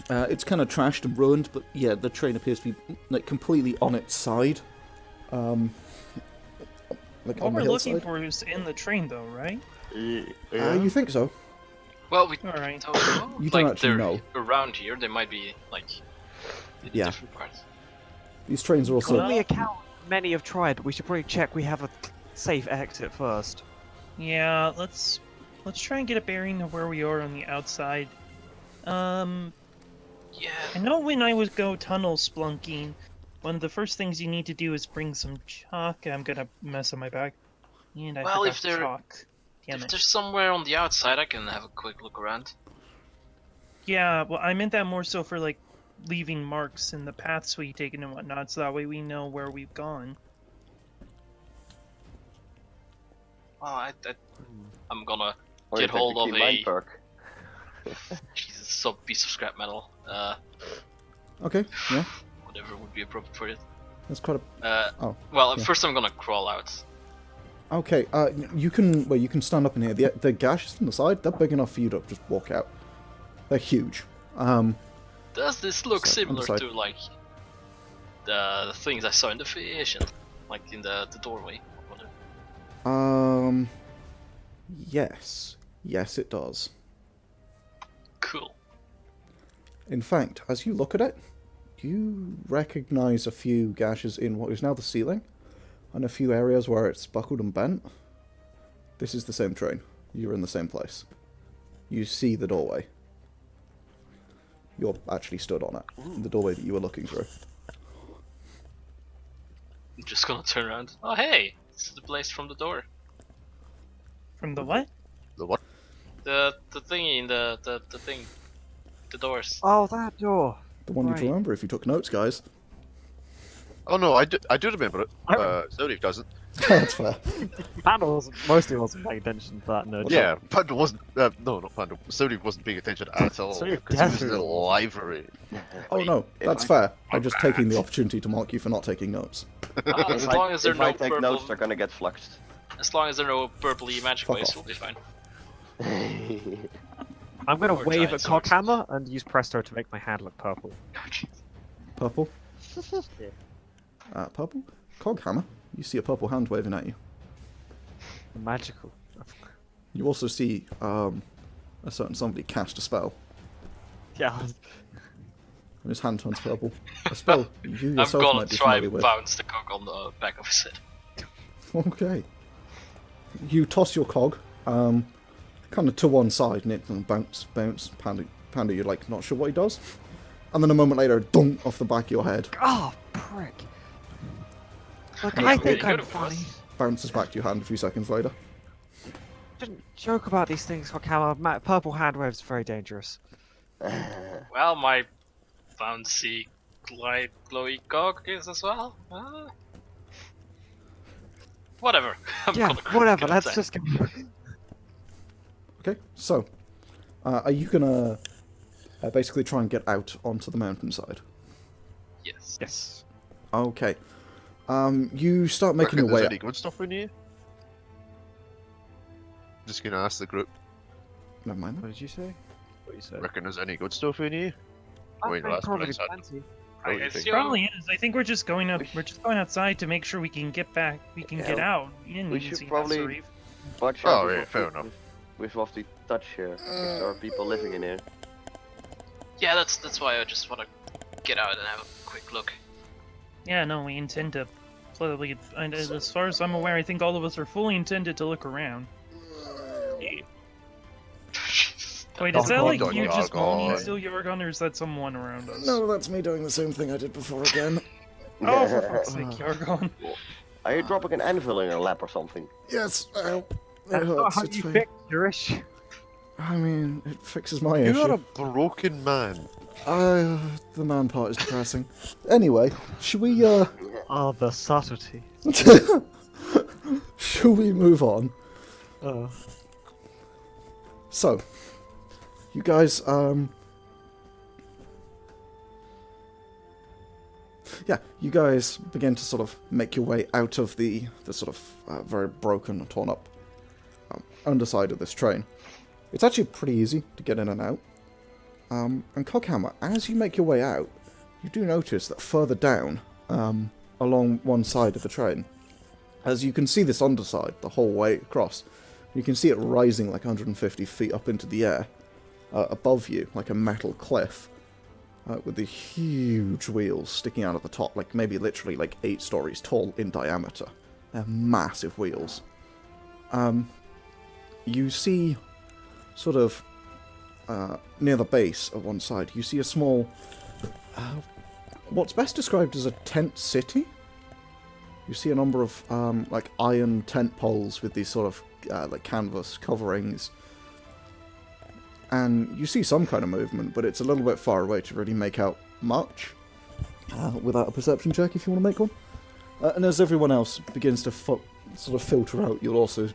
It's kind of trashed and ruined, but yeah, the train appears to be like completely on its side. Like What on the we're looking hillside. for is in the train, though, right? yeah. You think so? Well, we All right. don't know. You don't like, actually they're know. around here. They might be like in Yeah. different parts. These trains are also. Well- On the account many have tried, we should probably check we have a safe exit first. Yeah, let's try and get a bearing of where we are on the outside. Yeah. I know when I would go tunnel splunking, one of the first things you need to do is bring some chalk. I'm gonna mess up my bag. And I Well, forgot if they're- chalk. Damn If it. there's somewhere on the outside, I can have a quick look around. Yeah, well, I meant that more so for like leaving marks in the paths we've taken and whatnot, so that way we know where we've gone. Well, I'm gonna Or get you take hold the of key mine a perk. Jesus, some piece of scrap metal. Okay, yeah, Whatever would be appropriate for it. that's quite Oh, Well, yeah. first I'm gonna crawl out. a. Okay, you can stand up in here. The gashes on the side, they're big enough for you to just walk out. They're huge. Does this look So, on the similar side. to like the things I saw in the vision, like in the doorway? Or whatever? Yes, it does. Cool. In fact, as you look at it, you recognize a few gashes in what is now the ceiling, and a few areas where it's buckled and bent. This is the same train. You're in the same place. You see the doorway. You're actually stood on it. The doorway that you were looking through. I'm just gonna turn around. Oh hey, this is the place from the door. From the what? The what? The thingy in the thing, the doors. Oh, that door. The one Right. you'd remember if you took notes, guys. Oh no, I do remember it. I- Sauriv doesn't. That's fair. Pandal mostly wasn't paying attention to that nerd. Yeah, Pandal wasn't. No, not Pandal. Sauriv wasn't paying attention at all Sauriv because he was in the definitely library. Oh no, If that's I- fair. I'm just taking the opportunity to mark you for not taking notes. As long as there are if I no take purple, notes, they're gonna get fluxed. as long as there are no purpley magic Fuck waves, off. we'll be fine. I'm gonna Or wave giant at swords. Coghammer and use Presto to make my hand look purple. Oh, jeez. Purple? Yeah. Purple? Coghammer? You see a purple hand waving at you. Magical. You also see a certain somebody cast a spell, Yeah. and his hand turns purple. A spell you I'm yourself gonna might be try familiar and with. bounce the cock on the back of his head. Okay. You toss your cog, kind of to one side, and it bounce. Panda, you're like not sure what he does, and then a moment later, dunk off the back of your head, Oh, prick. Look, Yeah, I pretty think I'm good, funny. bounces back to your hand a few seconds later. Shouldn't joke about these things, Coghammer. Purple hand waves are very dangerous. Well, my bouncy glowy cock is as well. Whatever. I'm Yeah, gonna whatever. gonna Let's say. just go. Okay, so are you gonna basically try and get out onto the mountainside? Yes. Yes. Okay. You start making your Reckon way there's up. any good stuff in here? Just gonna ask the group. Never mind that. What did you say? What you said? Reckon there's any good stuff in here? Wait, Okay, that's what I probably said. plenty. What do you I think? assume- Probably is. I think we're just going up. We're just going outside to make sure we can get back. We can get Yeah, out. In we and should see probably- Sauriv. Watch Oh, out yeah, with fair what we- enough. With what we touch here. If there are people living in here. Yeah, that's why I just want to get out and have a quick look. Yeah, no, we intend to. Clearly, and as far as I'm aware, I think all of us are fully intended to look around. Wait, is that Yargon, like you just moaning Yargon. still, Yargon, or is that someone around us? No, that's me doing the same thing I did before again. Oh, for fuck's sake, Yargon. Are you dropping an anvil in your lap or something? Yes, ow. It That's not hurts. how It's you fine. fix Jewish. I mean, it fixes my You're issue. a broken man. The man part is depressing. Anyway, should we, Oh, the subtlety. should we move on? Oh. So, you guys, yeah, you guys begin to sort of make your way out of the sort of very broken and torn up underside of this train. It's actually pretty easy to get in and out. And Coghammer, as you make your way out, you do notice that further down, along one side of the train, as you can see this underside the whole way across, you can see it rising like 150 feet up into the air, above you, like a metal cliff, with the huge wheels sticking out at the top, like maybe literally like 8 stories tall in diameter. They're massive wheels. You see, sort of, near the base at one side, you see a small, what's best described as a tent city. You see a number of, like, iron tent poles with these sort of, like, canvas coverings. And you see some kind of movement, but it's a little bit far away to really make out much. Without a perception check, if you want to make one. And as everyone else begins to sort of filter out, you'll also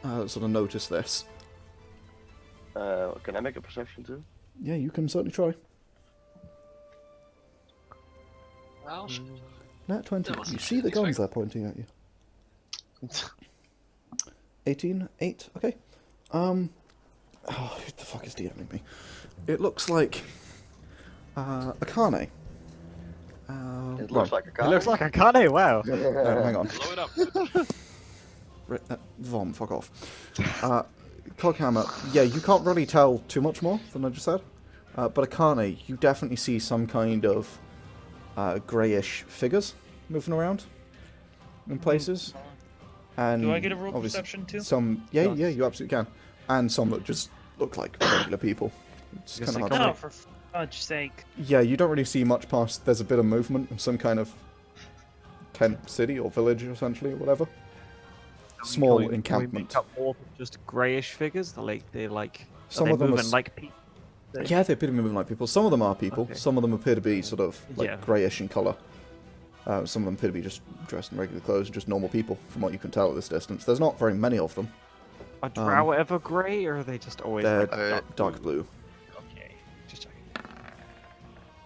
sort of notice this. Can I make a perception too? Yeah, you can certainly try. Well, Nat 20. That wasn't You see the expected. guns they're pointing at you. 18, 8, okay. Oh, who the fuck is DMing me? It looks like Akane. It looks like a car. It looks like Akane, wow. Hang on. blow it up. Vom, fuck off. Coghammer, yeah, you can't really tell too much more than I just said. But Akane, you definitely see some kind of greyish figures moving around in places. And Do I get a roll obviously perception too? Some, yeah, you absolutely can. And some that just look like regular people. It's Yes, kind of I hard No, to for fudge's sake. Yeah, you don't really see much past. There's a bit of movement in some kind of tent city or village, essentially, or whatever. Small Can we encampment. make up more than just greyish figures? They're like Some are of they them are moving like people. Yeah, they appear to be moving like people. Some of them are people. Okay. Some of them appear to be sort of like Yeah. greyish in colour. Some of them appear to be just dressed in regular clothes, just normal people, from what you can tell at this distance. There's not very many of them. Are drow ever grey, or are they just always They're like dark blue. okay? Just checking.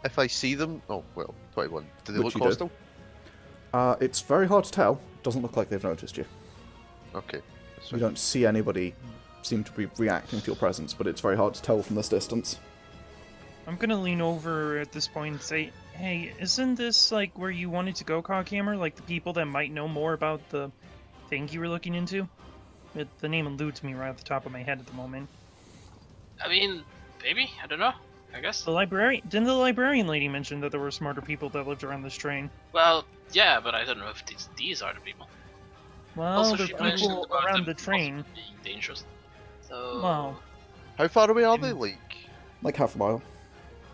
If I see them, oh well, 21. Do they Which look you do. hostile? It's very hard to tell. Doesn't look like they've noticed you. Okay. That's You fine. don't see anybody seem to be reacting to your presence, but it's very hard to tell from this distance. I'm gonna lean over at this point and say, hey, isn't this like where you wanted to go, Coghammer? Like the people that might know more about the thing you were looking into? The name eludes me right off the top of my head at the moment. I mean, maybe? I don't know. I guess. The librarian didn't the librarian lady mention that there were smarter people that lived around this train? Well, yeah, but I don't know if these are the people. Well, Also, the she mentioned people about around them the train. possibly being dangerous. So. Well, How far away are they? Like Like half a mile.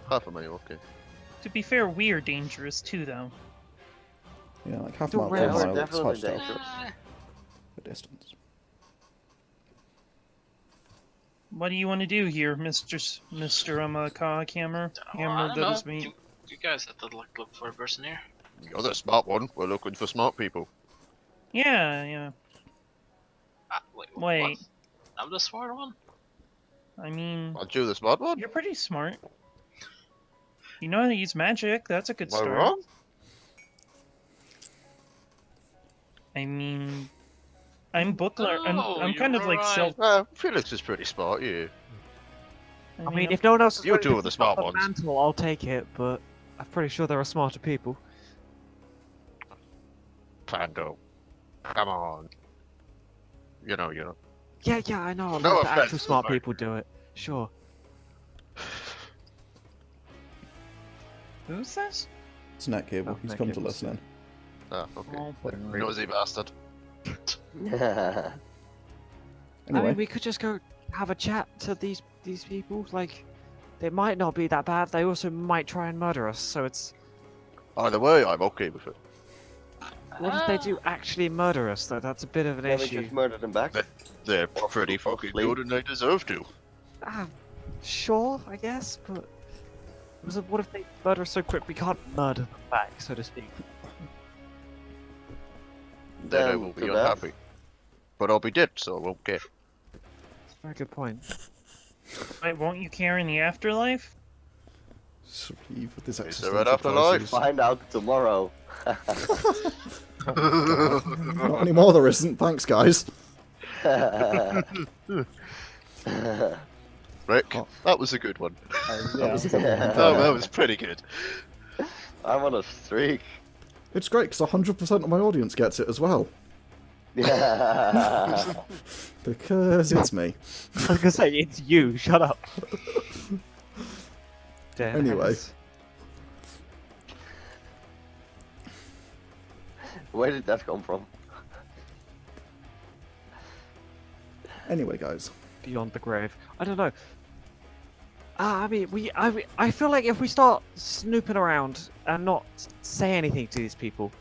half a mile. Okay. to be fair, we're dangerous too, though. Yeah, like half a The mile, rails to a are mile. It's hard to definitely tell dangerous. the distance. What do you want to do here, Mr. Coghammer? I Hammer, don't that know. is me. You guys have to look for a person here. You're the smart one. We're looking for smart people. Yeah. Wait. Wait. What? I'm the smart one. I mean, Aren't you the smart one? you're pretty smart. You know how to use magic. That's a good Am I start. wrong? I mean, I'm bookler. Oh, I'm kind you're of like right. Felix is pretty smart, yeah. I mean, if no one else is You're ready two to of the pick up smart ones. mantle, I'll take it. But I'm pretty sure there are smarter people. Pandal. Come on. You know. Yeah, I know. No Let the actual offense, smart but- people do it. Sure. who's this? It's Netcable. Oh, He's come to Netcable's- listen in. Ah, okay. Oh, whatever. Nosy bastard. I Anyway, mean, we could just go have a chat to these people. Like, they might not be that bad. They also might try and murder us. So it's Either way, I'm okay with it. what if they do actually murder us? Though that's a bit of an Then we issue. just murder them back. They're pretty fucking Hopefully. good and they deserve to. Ah, sure, I guess. But what if they murder us so quick we can't murder them back, so to speak? Then I Then will be too bad. unhappy. But I'll be dead, so I won't care. That's a very good point. Wait, won't you care in the afterlife? Sauriv with this Is there an afterlife? crisis. Find out tomorrow. Not anymore, there isn't. Thanks, guys. Rick, Oh. that was a good one. That was a good one. Oh, that was pretty good. I'm on a streak. It's great because 100% of my audience gets it as well. Yeah. Because it's me. I was gonna say it's you. Shut up. Damn. Anyway. Where did that come from? Anyway, guys. Beyond the grave. I don't know. I mean, I feel like if we start snooping around and not say anything to these people,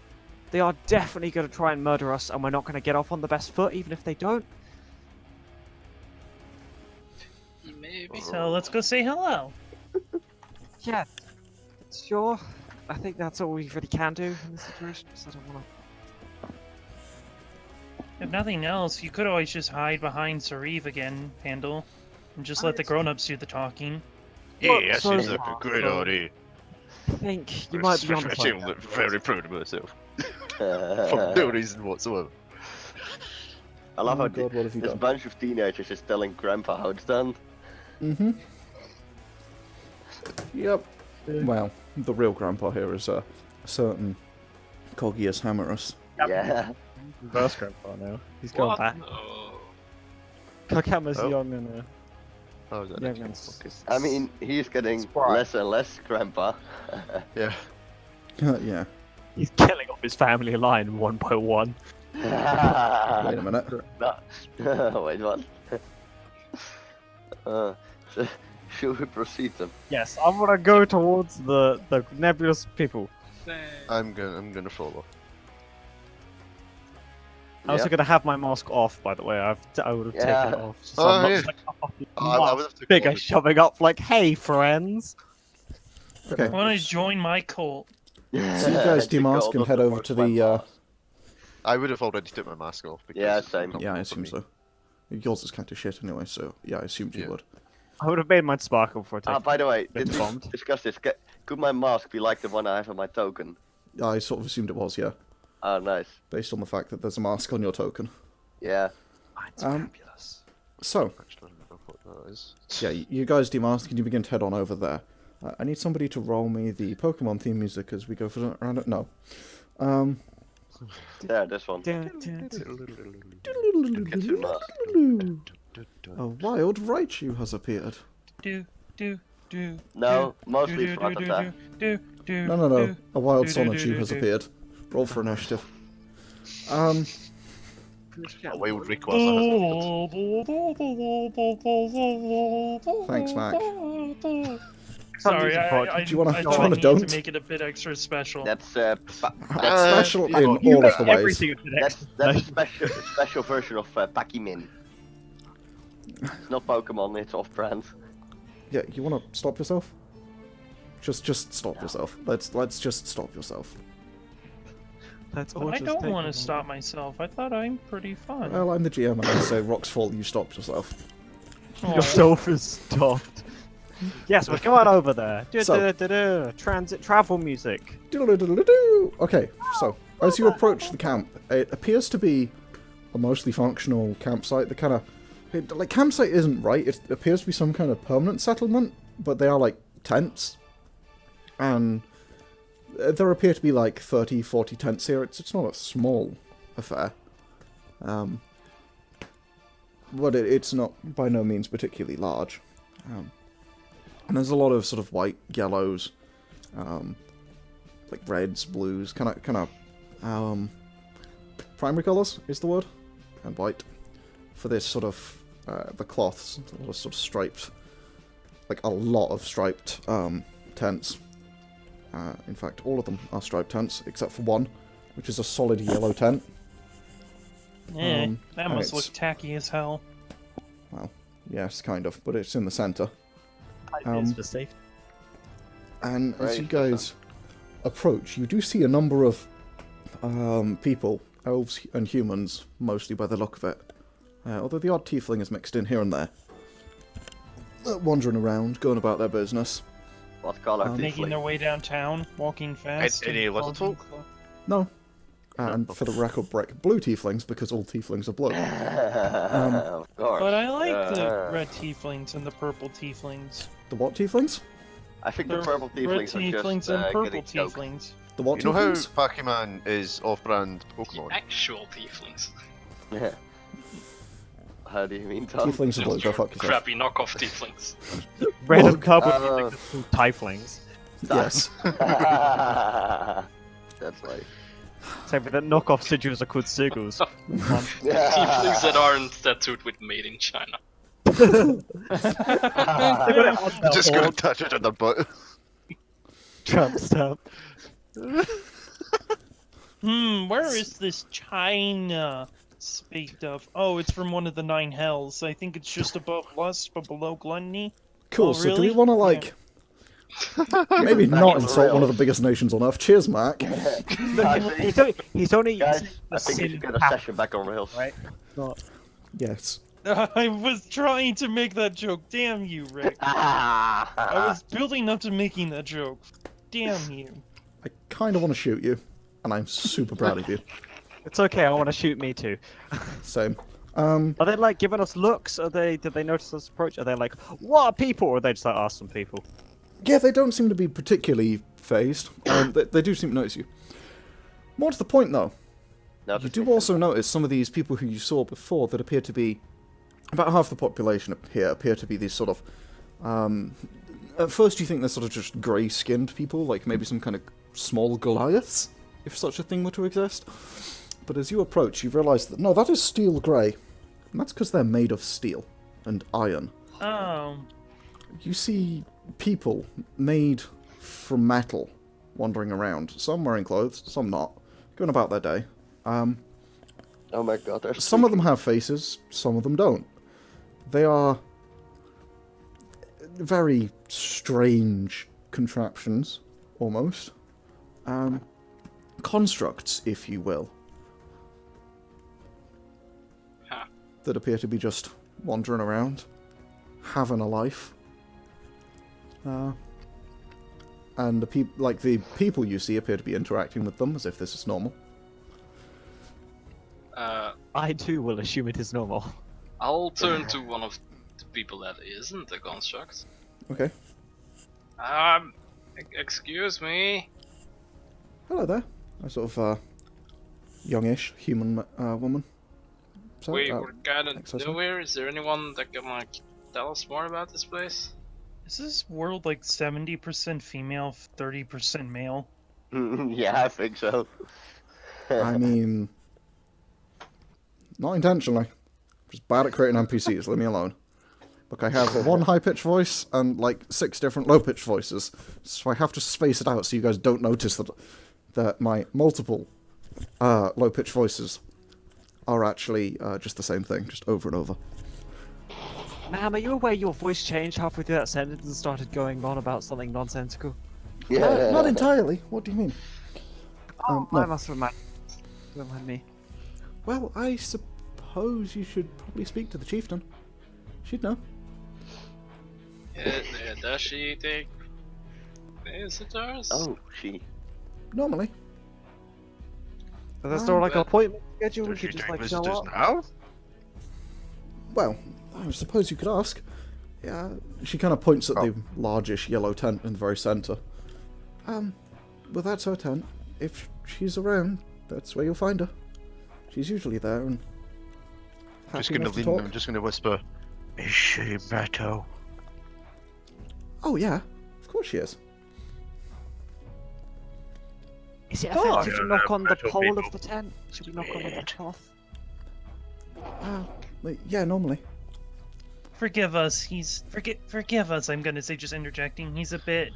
they are definitely going to try and murder us, and we're not going to get off on the best foot, even if they don't. Maybe. So let's go say hello. Yeah, sure. I think that's all we really can do in this situation. 'Cause I don't want If nothing else, you could always just hide behind Sauriv again, Pandal, and just let the grown-ups do the talking. Yeah, that so- seems like a great idea. to. I think you might be on I the feel very proud of myself. For no reason whatsoever. I love Oh how God, what have you this done? bunch of teenagers is telling Grandpa how it's done. Mm-hmm. Yep. Well, the real grandpa here is a certain Coghammer Hammerus. Yeah. Reverse grandpa now. He's going What? back. No. Coghammer's Oh. young and Oh, is that young next? and Okay. I mean, he's getting Sprite. less and less Grandpa. Yeah. Yeah. he's killing off his family line one by one. Wait a minute. No. Wait, what? So, should we proceed then? Yes, I'm gonna go towards the nebulous people. I'm gonna follow. I'm also gonna have my mask off, by the way. I would have Yeah. taken it off. So Oh, I'm not yeah. just like, oh, I would have to figure call it. shoving up like, hey, friends. Okay. Want to join my cult? So you guys demask and head over to the, I would have already took my mask off. Because Yeah, it's same. not Yeah, I for assume me. so. Yours is kind of shit anyway, so yeah, I assumed you Yeah. would. I would have made mine sparkle before I Ah, take by the way, Been did we bombed. discuss this? Could my mask be like the one I have on my token? I sort of assumed it was, yeah, Oh, nice. based on the fact that there's a mask on your token. Yeah. Mine's Um, fabulous. So, Actually, I don't know what that is. yeah, you guys demask and you begin to head on over there. I need somebody to roll me the Pokemon theme music as we go for around it. No. Yeah, this one. Dun, dun, dun. A wild Raichu has appeared. Do. No, do, mostly do, it's do, Rattata. do. No. A wild do, do, Sonichu do, has do. appeared. Roll for initiative. A wild Rayquaza. Thanks, Mac. Sorry, I Do you wanna- I do you thought wanna I needed don't? to make it a bit extra special. That's Special in You all of make the ways. everything a bit extra. that's a special version of Pac-Man. It's not Pokemon, it's off-brand. Yeah, you want to stop yourself? Just stop yourself. Let's just stop yourself. That's But I don't want to stop myself. I thought I'm pretty fun. Well, I'm the GM and I say rocks fall, you stopped yourself. Aw. Yourself is stopped. Yes, we're going over there. So- Transit travel music. Diddle-diddle-diddle. Okay, so as you approach the camp, it appears to be a mostly functional campsite. The kind of like campsite isn't right. It appears to be some kind of permanent settlement, but they are like tents, and there appear to be like 30, 40 tents here. It's not a small affair, but it's not by no means particularly large. And there's a lot of sort of white, yellows, like reds, blues, kind of primary colours is the word, and white for this sort of the cloths. A lot of sort of striped, like a lot of striped tents. In fact, all of them are striped tents except for one, which is a solid yellow tent. That must look tacky as hell. Well, yes, kind of, but it's in the centre. It's for safe. And as Right, you guys approach, you do see a number of people, elves and humans, mostly by the look of it. Although the odd tiefling is mixed in here and there. Wandering around, going about their business. What color? Making their way downtown, walking fast. Any and little causing talk? clo- No. And for the record break, blue tieflings, because all tieflings are blue. Of course. But I like the red tieflings and the purple tieflings. The what tieflings? I think the They're purple red tieflings are tieflings just and purple getting choked. tieflings. The what You know how tieflings? Pac-Man is off-brand The Pokemon? actual tieflings. Yeah. How do you mean, Tom? Tieflings are blue, go fuck yourself. Crappy knockoff tieflings. Random Oh, cardboard tieflings. Yes. That's right. Same with the knockoff Sigils are called Sigils. Tieflings that aren't tattooed with made in China. Just gonna touch it on their butt. Trump stamp. Where is this China speak of? Oh, it's from one of the 9 hells. I think it's just above lust, but below gluttony. Cool, Oh, so do really? we want to, like, maybe Back not on the insult one rails. of the biggest nations on Earth? Cheers, Mac. He's only Guys, using I the think we should sin get a cap, session back on rails. right? Not. Yes. I was trying to make that joke. Damn you, Rick. I was building up to making that joke. Damn you. I kind of want to shoot you, and I'm super proud of you. It's okay. I want to shoot me too. Same. Are they like giving us looks? Did they notice us approach? Are they like, what people? Or are they just like awesome people? Yeah, they don't seem to be particularly phased. They do seem to notice you. More to the point, though, No, you do also notice some of these people who you saw before that appear to be about half the population here appear to be these sort of. At first, you think they're sort of just grey-skinned people, like maybe some kind of small Goliaths, if such a thing were to exist. But as you approach, you realise that no, that is steel grey, and that's because they're made of steel and iron. Oh. You see people made from metal wandering around, some wearing clothes, some not, going about their day. Oh my god, there's Some of them have faces, some of them don't. They are very strange contraptions, almost. Constructs, if you will. Huh. That appear to be just wandering around, having a life. And the people you see appear to be interacting with them as if this is normal. I too will assume it is normal. I'll turn to one of the people that isn't a construct. Okay. Excuse me. Hello there. A sort of youngish human woman. So, We were kinda accessible. new here. Is there anyone that can like tell us more about this place? Is this world like 70% female, 30% male? Yeah, I think so. I mean, not intentionally. Just bad at creating NPCs. Leave me alone. Look, I have one high-pitched voice and like 6 different low-pitched voices, so I have to space it out so you guys don't notice that my multiple low-pitched voices are actually just the same thing, just over and over. Ma'am, are you aware your voice changed halfway through that sentence and started going on about something nonsensical? Yeah. Not entirely. What do you mean? Oh, no. I must remind me. Well, I suppose you should probably speak to the chieftain. She'd know. Does she take visitors? Oh, she. Normally. Is there like an appointment schedule? We Does she could just take like show visitors up. now? Well, I suppose you could ask. Yeah, she kind of points at the largish yellow tent in the very centre. Well, that's her tent. If she's around, that's where you'll find her. She's usually there and Just happy gonna enough to lean. talk. I'm just gonna whisper. Is she better? Oh yeah, of course she is. Is it Oh, effective to yeah, knock on the better pole people. of the tent? Should we knock on the cloth? Yeah, normally. Forgive us. Forgive us. I'm gonna say, just interjecting. He's a bit.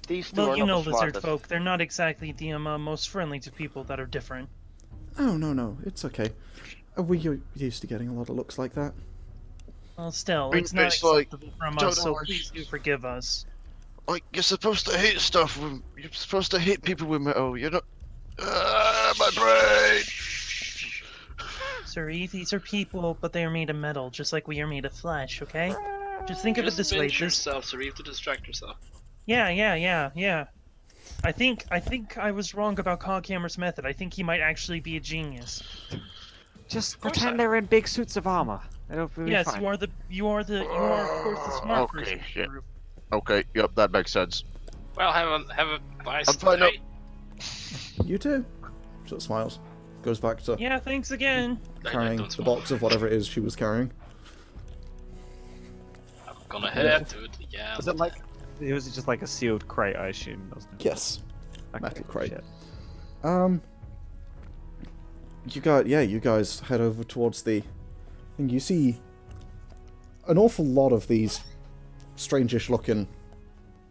These two Well, are you not know, the lizard smartest. folk. They're not exactly the most friendly to people that are different. Oh no, it's okay. We're used to getting a lot of looks like that. Well, still, I mean, it's not it's like, acceptable from don't us. So know, please do forgive us. Like, you're supposed to hate stuff. You're supposed to hate people with metal. You're not. My brain. Sauriv, these are people, but they are made of metal, just like we are made of flesh. Okay? Just think of it this way. Pinch This. yourself, so you have to distract yourself. Yeah. I think I was wrong about Coghammer's method. I think he might actually be a genius. Just course pretend I- they're in big suits of armor. It'll be Yes, fine. you are of course the smart Okay, person. shit. Sauriv. Okay, yep, that makes sense. Well, have a nice I'm fine now. day. You too. Sort of smiles. Goes back to Yeah, thanks again. carrying don't the smile. box of whatever it is she was carrying. I'm gonna head to it again. Was it like? It was just like a sealed crate, I assume, wasn't it? Yes. Okay, Metal crate. shit. You guys head over towards the and you see an awful lot of these strangish looking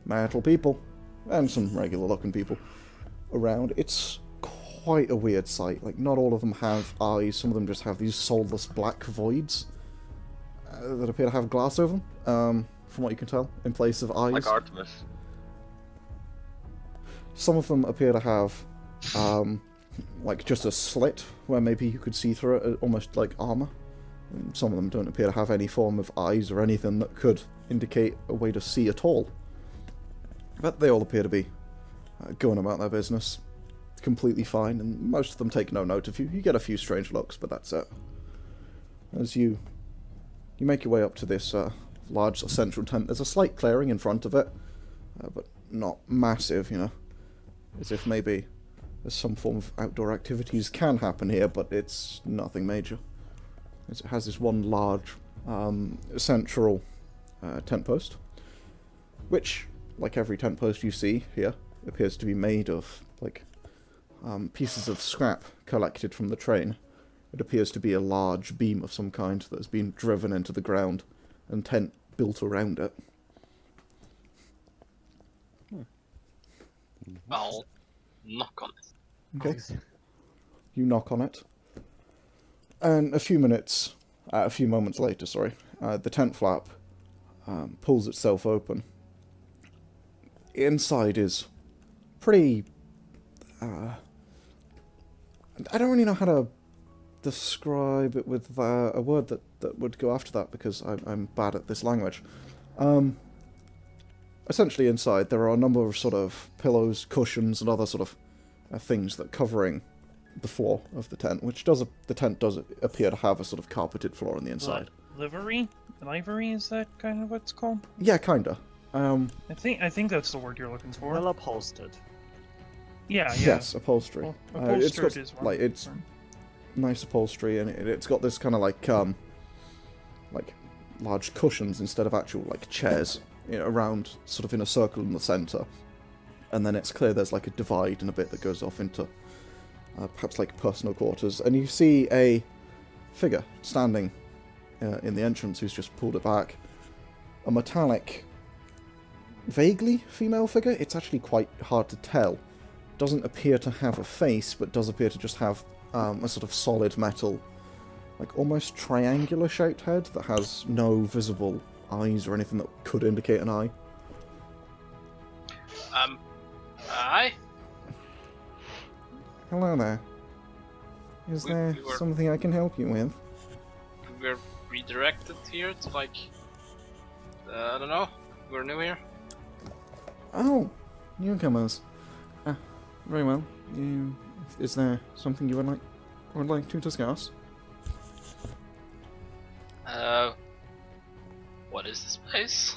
metal people and some regular looking people around. It's quite a weird sight. Like, not all of them have eyes. Some of them just have these soulless black voids that appear to have glass over them, from what you can tell, in place of eyes. Like Artemis. Some of them appear to have, like, just a slit where maybe you could see through it, almost like armor. And some of them don't appear to have any form of eyes or anything that could indicate a way to see at all. But they all appear to be going about their business completely fine, and most of them take no note of you. You get a few strange looks, but that's it. As you make your way up to this large central tent, there's a slight clearing in front of it, but not massive, you know. As if maybe there's some form of outdoor activities can happen here, but it's nothing major. As it has this one large central tent post, which, like every tent post you see here, appears to be made of, like, pieces of scrap collected from the train. It appears to be a large beam of some kind that has been driven into the ground, and tent built around it. I'll knock on it. Okay. You knock on it, and a few moments later, the tent flap pulls itself open. Inside is pretty. I don't really know how to describe it with a word that would go after that, because I'm bad at this language. Essentially, inside there are a number of sort of pillows, cushions, and other sort of things that covering the floor of the tent, which the tent does appear to have a sort of carpeted floor on the inside. Livery? Livery, is that kind of what it's called? Yeah, kinda. I think that's the word you're looking for. Well upholstered. Yeah. Yes, upholstery. Well, It's upholstered got, is one. like, it's nice upholstery, and it's got this kind of like large cushions instead of actual like chairs, you know, around sort of in a circle in the center. And then it's clear there's like a divide and a bit that goes off into perhaps like personal quarters, and you see a figure standing in the entrance who's just pulled it back. A metallic, vaguely female figure. It's actually quite hard to tell. Doesn't appear to have a face, but does appear to just have a sort of solid metal, like almost triangular shaped head that has no visible eyes or anything that could indicate an eye. Hi? Hello there. Is We there were- something I can help you with? We're redirected here to, like, I don't know. We're new here. Oh, newcomers. Very well. You Is there something you would like to discuss? What is this place?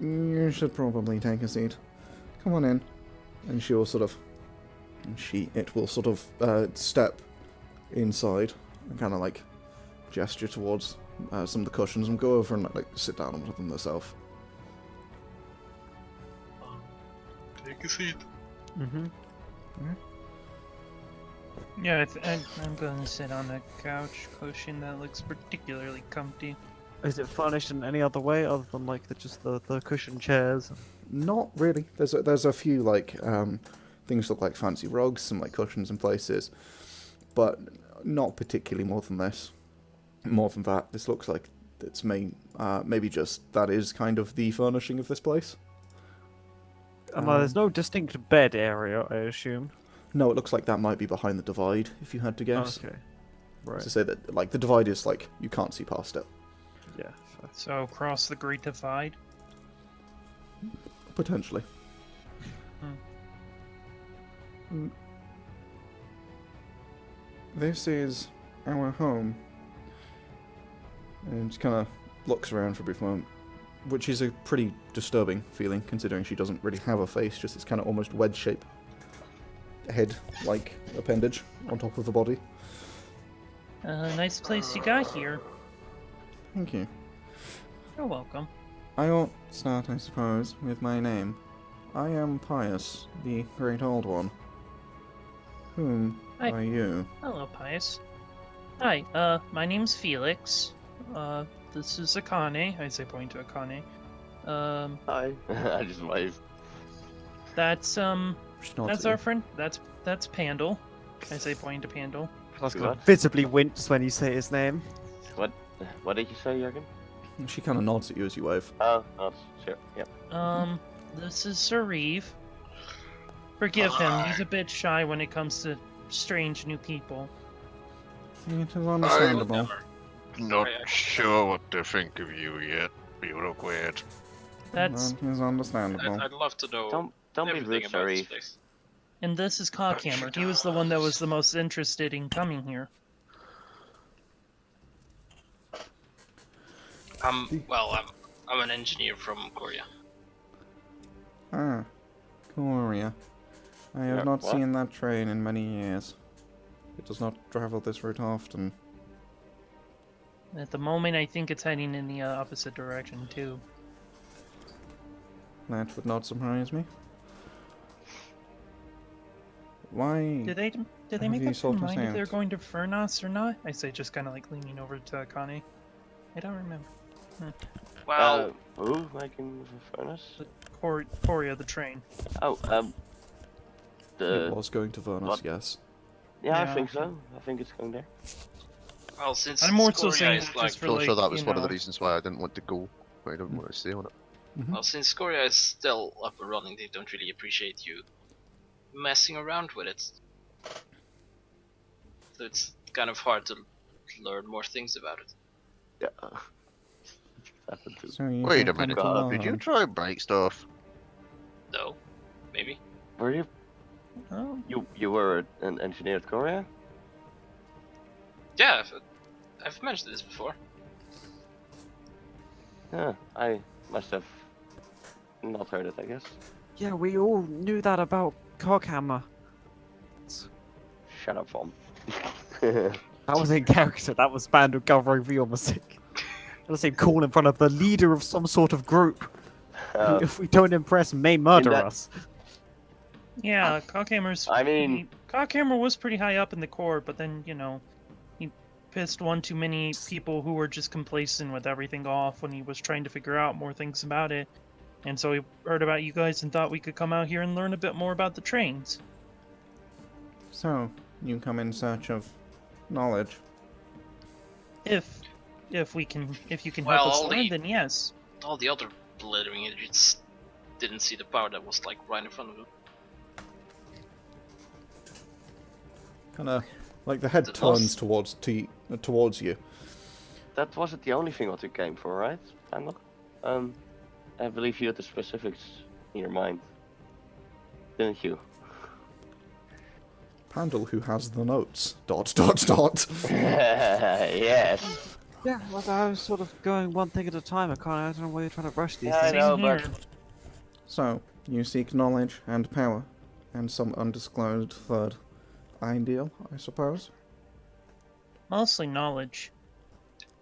You should probably take a seat. Come on in. And she will sort of... It will sort of step inside and kind of like gesture towards some of the cushions and go over and like sit down on one of them herself. Take a seat. Mm-hmm. Yeah, I'm going to sit on a couch cushion that looks particularly comfy. Is it furnished in any other way other than like just the cushion chairs? Not really. There's a few like things that look like fancy rugs, some like cushions in places, but not particularly more than this. More than that, this looks like it's maybe just that is kind of the furnishing of this place. There's no distinct bed area, I assume. No, it looks like that might be behind the divide, if you had to guess. Okay. Right. To say that like the divide is like you can't see past it. Yeah. Fair. So across the Great Divide. Potentially. This is our home. And she kind of looks around for a brief moment, which is a pretty disturbing feeling, considering she doesn't really have a face, just this kind of almost wedge-shaped head-like appendage on top of a body. Nice place you got here. Thank you. You're welcome. I ought start, I suppose, with my name. I am Pious, the Great Old One. Whom Hi. are you? Hello, Pious. Hi, my name's Felix. This is Akane. I say point to Akane. Hi. I just waved. That's She nods that's at our friend. That's Pandal. I say point to Pandal. I was What? gonna visibly wince when you say his name. What did you say, Yargon? you. She kind of nods at you as you wave. Oh, sure. Yep. This is Sauriv. Forgive him. He's a bit shy when it comes to strange new people. It is understandable. Not sure what to think of you yet. Bureaucrat. That's That is understandable. I'd love to know Don't be everything rude, about sorry. this place. and this is Coghammer. He was the one that was the most interested in coming here. I'm an engineer from Korea. Ah, Korea. I have Yeah, not what? seen that train in many years. It does not travel this route often. At the moment, I think it's heading in the opposite direction too. That would not surprise me. Why? Did they Have make you up their sorted mind if out? they're going to Furnace or not? I say just kind of like leaning over to Akane. I don't remember. Well, Who? Like in the furnace? Korea, the train. Oh, It was going to Vernus, what? yes. yeah, I Yeah. think so. I think it's going there. since I'm more so Korea saying is just like, for I'm like, sure that was you one of the know, reasons why I didn't want to go. I didn't want to stay on it. well, since Korea is still up and running, they don't really appreciate you messing around with it. So it's kind of hard to learn more things about it. Yeah. Happened to. So you Wait a think minute, that did you alone- try and break stuff? No, maybe. Were you? Oh, You were an engineer at Korea? Yeah, I've mentioned this before. Yeah, I must have not heard it, I guess. Yeah, we all knew that about Coghammer. Shut up, Vom. That was in character. That was Pandal covering for your mistake. Let's say call in front of the leader of some sort of group. Who, if we don't impress, may murder that- us. yeah, Coghammer's. I mean- Coghammer was pretty high up in the court, but then he pissed one too many people who were just complacent with everything off when he was trying to figure out more things about it. And so he heard about you guys and thought we could come out here and learn a bit more about the trains. So, you come in search of knowledge. If you can Well, help us all learn, the- then yes. All the other blithering idiots didn't see the power that was like right in front of them. Kind of like the head The turns boss- towards you. That wasn't the only thing what you came for, right, Pandal? I believe you had the specifics in your mind, didn't you? Pandal who has the notes. Dot, dot, dot. Yes. Yeah, well, I was sort of going one thing at a time. I don't know why you're trying to rush these Yeah, I things. know, Same but here. So, you seek knowledge and power, and some undisclosed third ideal, I suppose? Mostly knowledge.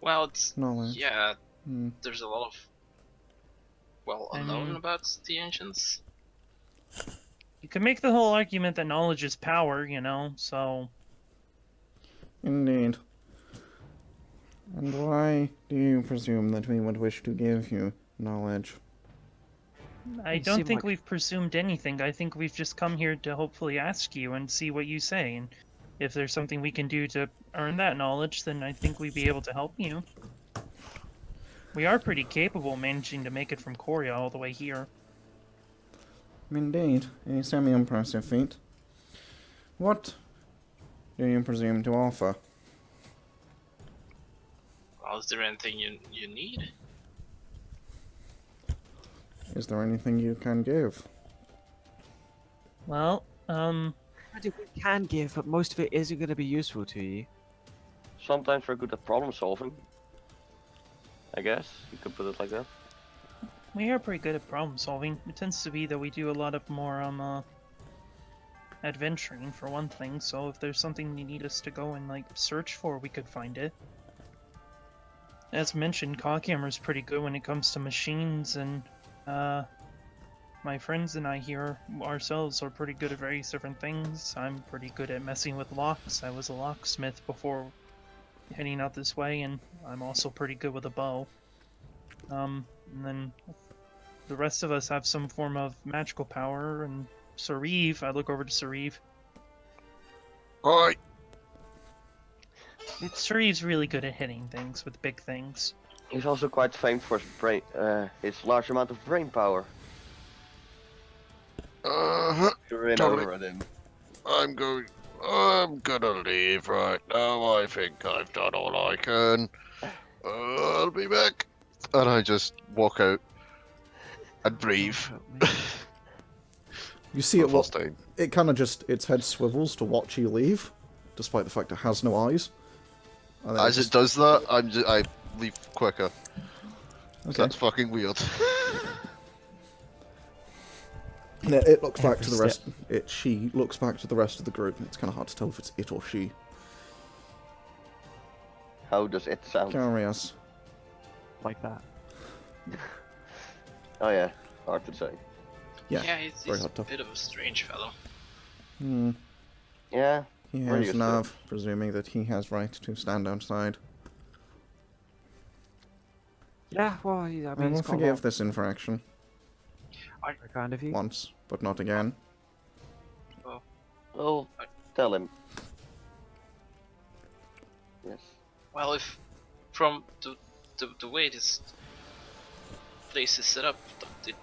Well, it's Knowledge. yeah. Hmm. There's a lot of I unknown mean- about the ancients. You can make the whole argument that knowledge is power, you know, so... Indeed. And why do you presume that we would wish to give you knowledge? I You don't seem think like- we've presumed anything. I think we've just come here to hopefully ask you and see what you say. And if there's something we can do to earn that knowledge, then I think we'd be able to help you. We are pretty capable managing to make it from Korea all the way here. Indeed, a semi-impressive feat. What do you presume to offer? Well, is there anything you need? Is there anything you can give? Well, I think we can give, but most of it isn't going to be useful to you. sometimes we're good at problem solving. I guess you could put it like that. we are pretty good at problem solving. It tends to be that we do a lot of more, adventuring for one thing. So if there's something you need us to go and, like, search for, we could find it. As mentioned, Coghammer's pretty good when it comes to machines, and, my friends and I here ourselves are pretty good at various different things. I'm pretty good at messing with locks. I was a locksmith before heading out this way, and I'm also pretty good with a bow. And then the rest of us have some form of magical power, and Sauriv, I look over to Sauriv. Oi! Sauriv's really good at hitting things with big things. He's also quite famed for his large amount of brain power. Uh-huh. You're in Totally. over at him. I'm gonna leave right now. I think I've done all I can. I'll be back. And I just walk out and breathe. You see For it the first time. it kind of just, its head swivels to watch you leave, despite the fact it has no eyes. And then As it just- does that, I leave quicker. Okay. That's fucking weird. Yeah, it looks back to Every the rest. She looks back to the rest of the group. It's kind of hard to tell if it's it or she. How does it sound? Curious. Like that. Oh yeah, hard to say. Yeah, he's very a hard to- bit of a strange fellow. Hmm. Yeah, He We're has used to it. nerve, presuming that he has right to stand outside. Yeah, well, yeah, I I mean, will it's got a forgive lot this infraction of kind of you. once, but not again. well, tell him. Yes. Well, if from the way this place is set up, it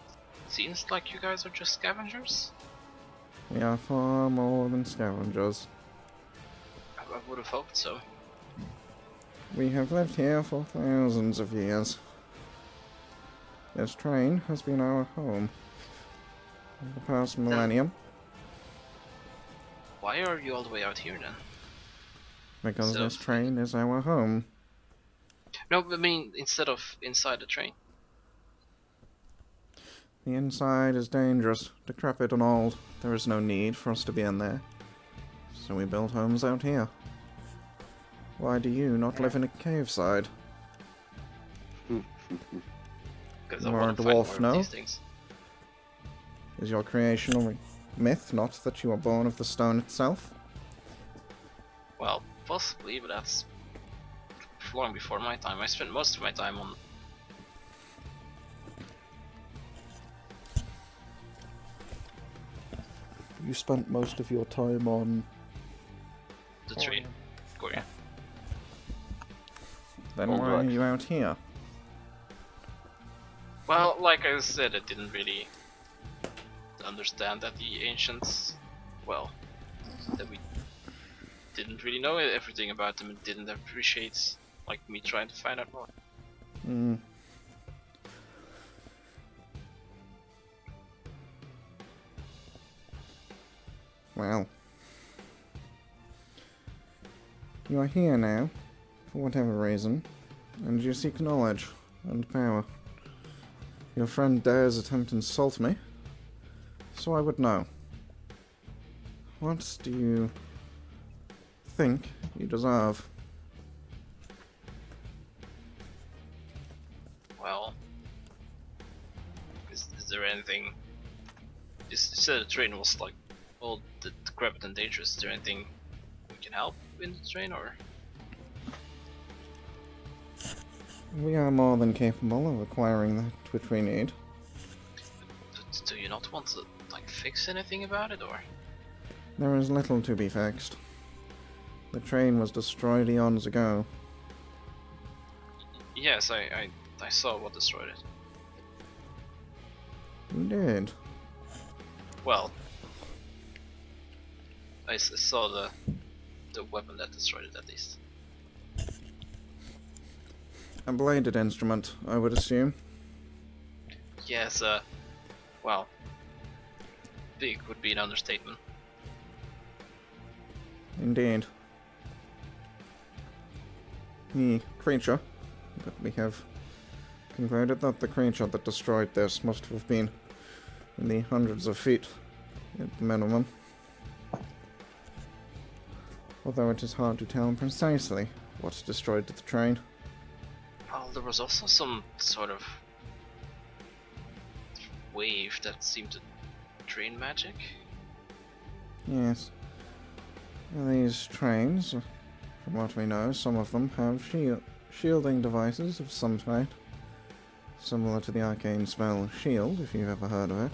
seems like you guys are just scavengers. We are far more than scavengers. I would have hoped so. We have lived here for thousands of years. This train has been our home for the past millennium, Why are you all the way out here then? because So- this train is our home. No, I mean instead of inside the train. The inside is dangerous, decrepit and old. There is no need for us to be in there. So we built homes out here. Why do you not live in a cave side? Because You I are a want to find more dwarf, of no? these things. Is your creation a myth, not that you are born of the stone itself? Well, possibly, but that's long before my time. I spent most of my time on You spent most of your time on... the train. Korea. Then On why are drugs. you out here? Well, like I said, I didn't really understand that the ancients, well, that we didn't really know everything about them and didn't appreciate, like, me trying to find out more. Hmm. Well, You are here now, for whatever reason, and you seek knowledge and power. Your friend dares attempt to insult me, so I would know. What do you think you deserve? Well, is there anything? You said the train was like all decrepit and dangerous. Is there anything we can help in the train, or? We are more than capable of acquiring that which we need. But do you not want to like fix anything about it, or? There is little to be fixed. The train was destroyed eons ago. Yes, I saw what destroyed it. You did. Well, I saw the weapon that destroyed it at least. A bladed instrument, I would assume. Yes, well, big would be an understatement. Indeed. The creature, but we have concluded that the creature that destroyed this must have been in the hundreds of feet at the minimum. Although it is hard to tell precisely what destroyed the train. Well, there was also some sort of wave that seemed to drain magic. Yes. These trains, from what we know, some of them have shielding devices of some type. Similar to the arcane spell Shield, if you've ever heard of it.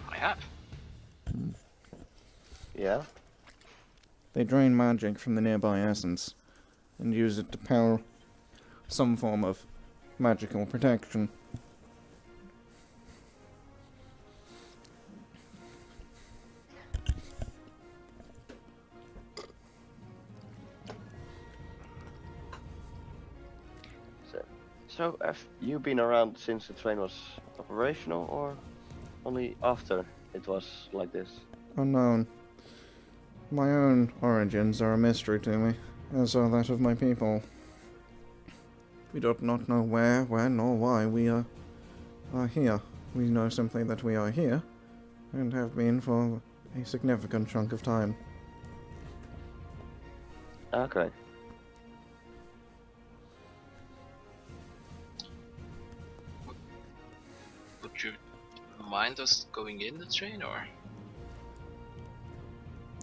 I have. Yeah. They drain magic from the nearby essence, and use it to power some form of magical protection. So have you been around since the train was operational, or only after it was like this? Unknown. My own origins are a mystery to me, as are that of my people. We do not know where, when, or why we are here. We know simply that we are here, and have been for a significant chunk of time. Okay. Would you mind us going in the train, or?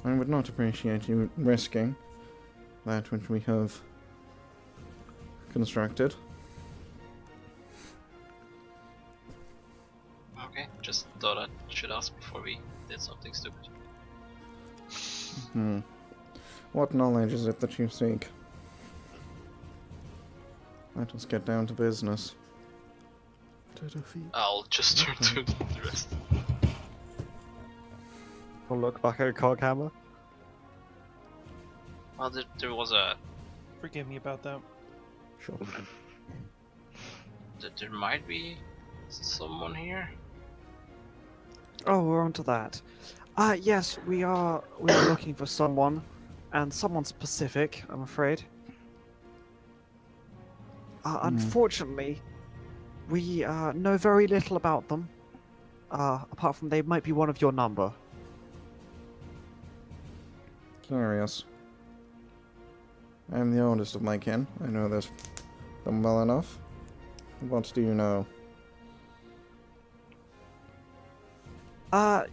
I would not appreciate you risking that which we have constructed. Okay, just thought I should ask before we did something stupid. What knowledge is it that you seek? Let us get down to business. I'll just turn to the rest. We'll look back at Coghammer. Well, there was a. Forgive me about that. Sure. There might be someone here. Oh, we're onto that. Yes, we are looking for someone, and someone specific, I'm afraid. Unfortunately, we know very little about them, apart from they might be one of your number. Curious. I am the oldest of my kin. I know this them well enough. What do you know?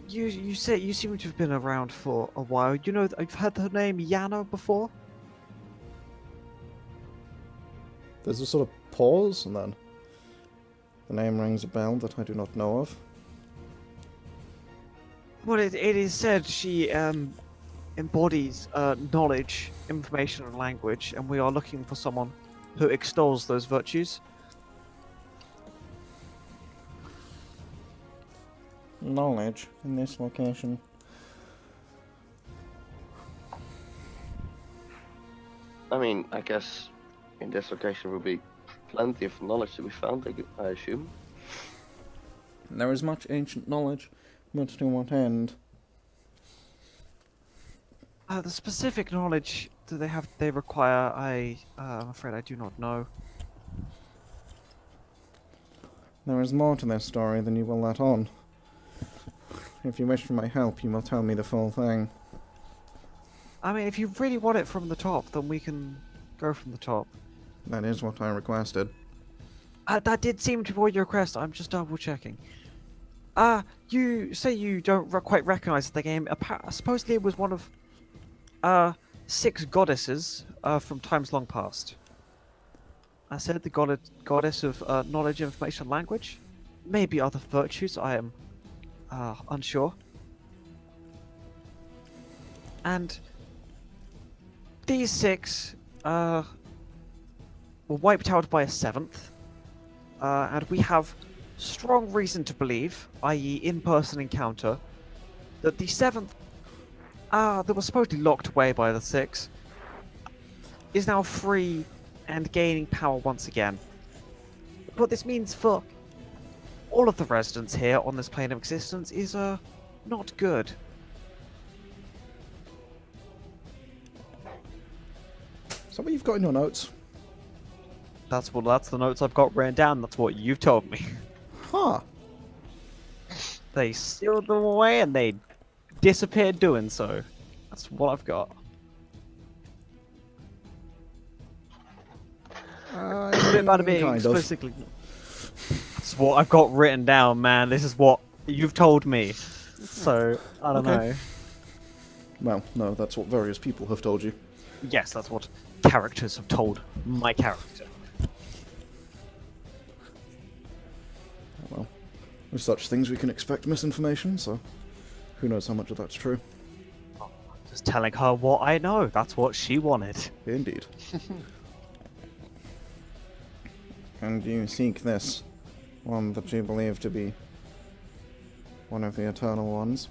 You say you seem to have been around for a while. You know, I've heard the name Yana before. There's a sort of pause, and then the name rings a bell that I do not know of. Well, it is said she embodies knowledge, information, and language, and we are looking for someone who extols those virtues. Knowledge in this location. I mean, I guess in this location will be plenty of knowledge to be found, I assume. There is much ancient knowledge, but to what end? The specific knowledge do they have? They require? I'm afraid I do not know. There is more to this story than you will let on. If you wish for my help, you will tell me the full thing. I mean, if you really want it from the top, then we can go from the top. That is what I requested. That did seem to be your request. I'm just double checking. You say you don't quite recognize the game. Supposedly it was one of 6 goddesses from times long past. I said the goddess of knowledge, information, language. Maybe other virtues. I am unsure. And these 6 were wiped out by a 7th. And we have strong reason to believe, i.e. in-person encounter, that the 7th, that was supposedly locked away by the 6, is now free and gaining power once again. What this means for all of the residents here on this plane of existence is, not good. Is that what you've got in your notes? That's the notes I've got written down, that's what you've told me. Huh. They sealed them away and they disappeared doing so. That's what I've got. A bit about it being Kind of. explicitly. That's what I've got written down, man. This is what you've told me. So, I don't Okay. know. Well, no, that's what various people have told you. Yes, that's what characters have told my character. Well, with such things we can expect misinformation, so who knows how much of that's true. Just telling her what I know. That's what she wanted. Indeed. And you seek this one that you believe to be one of the Eternal Ones?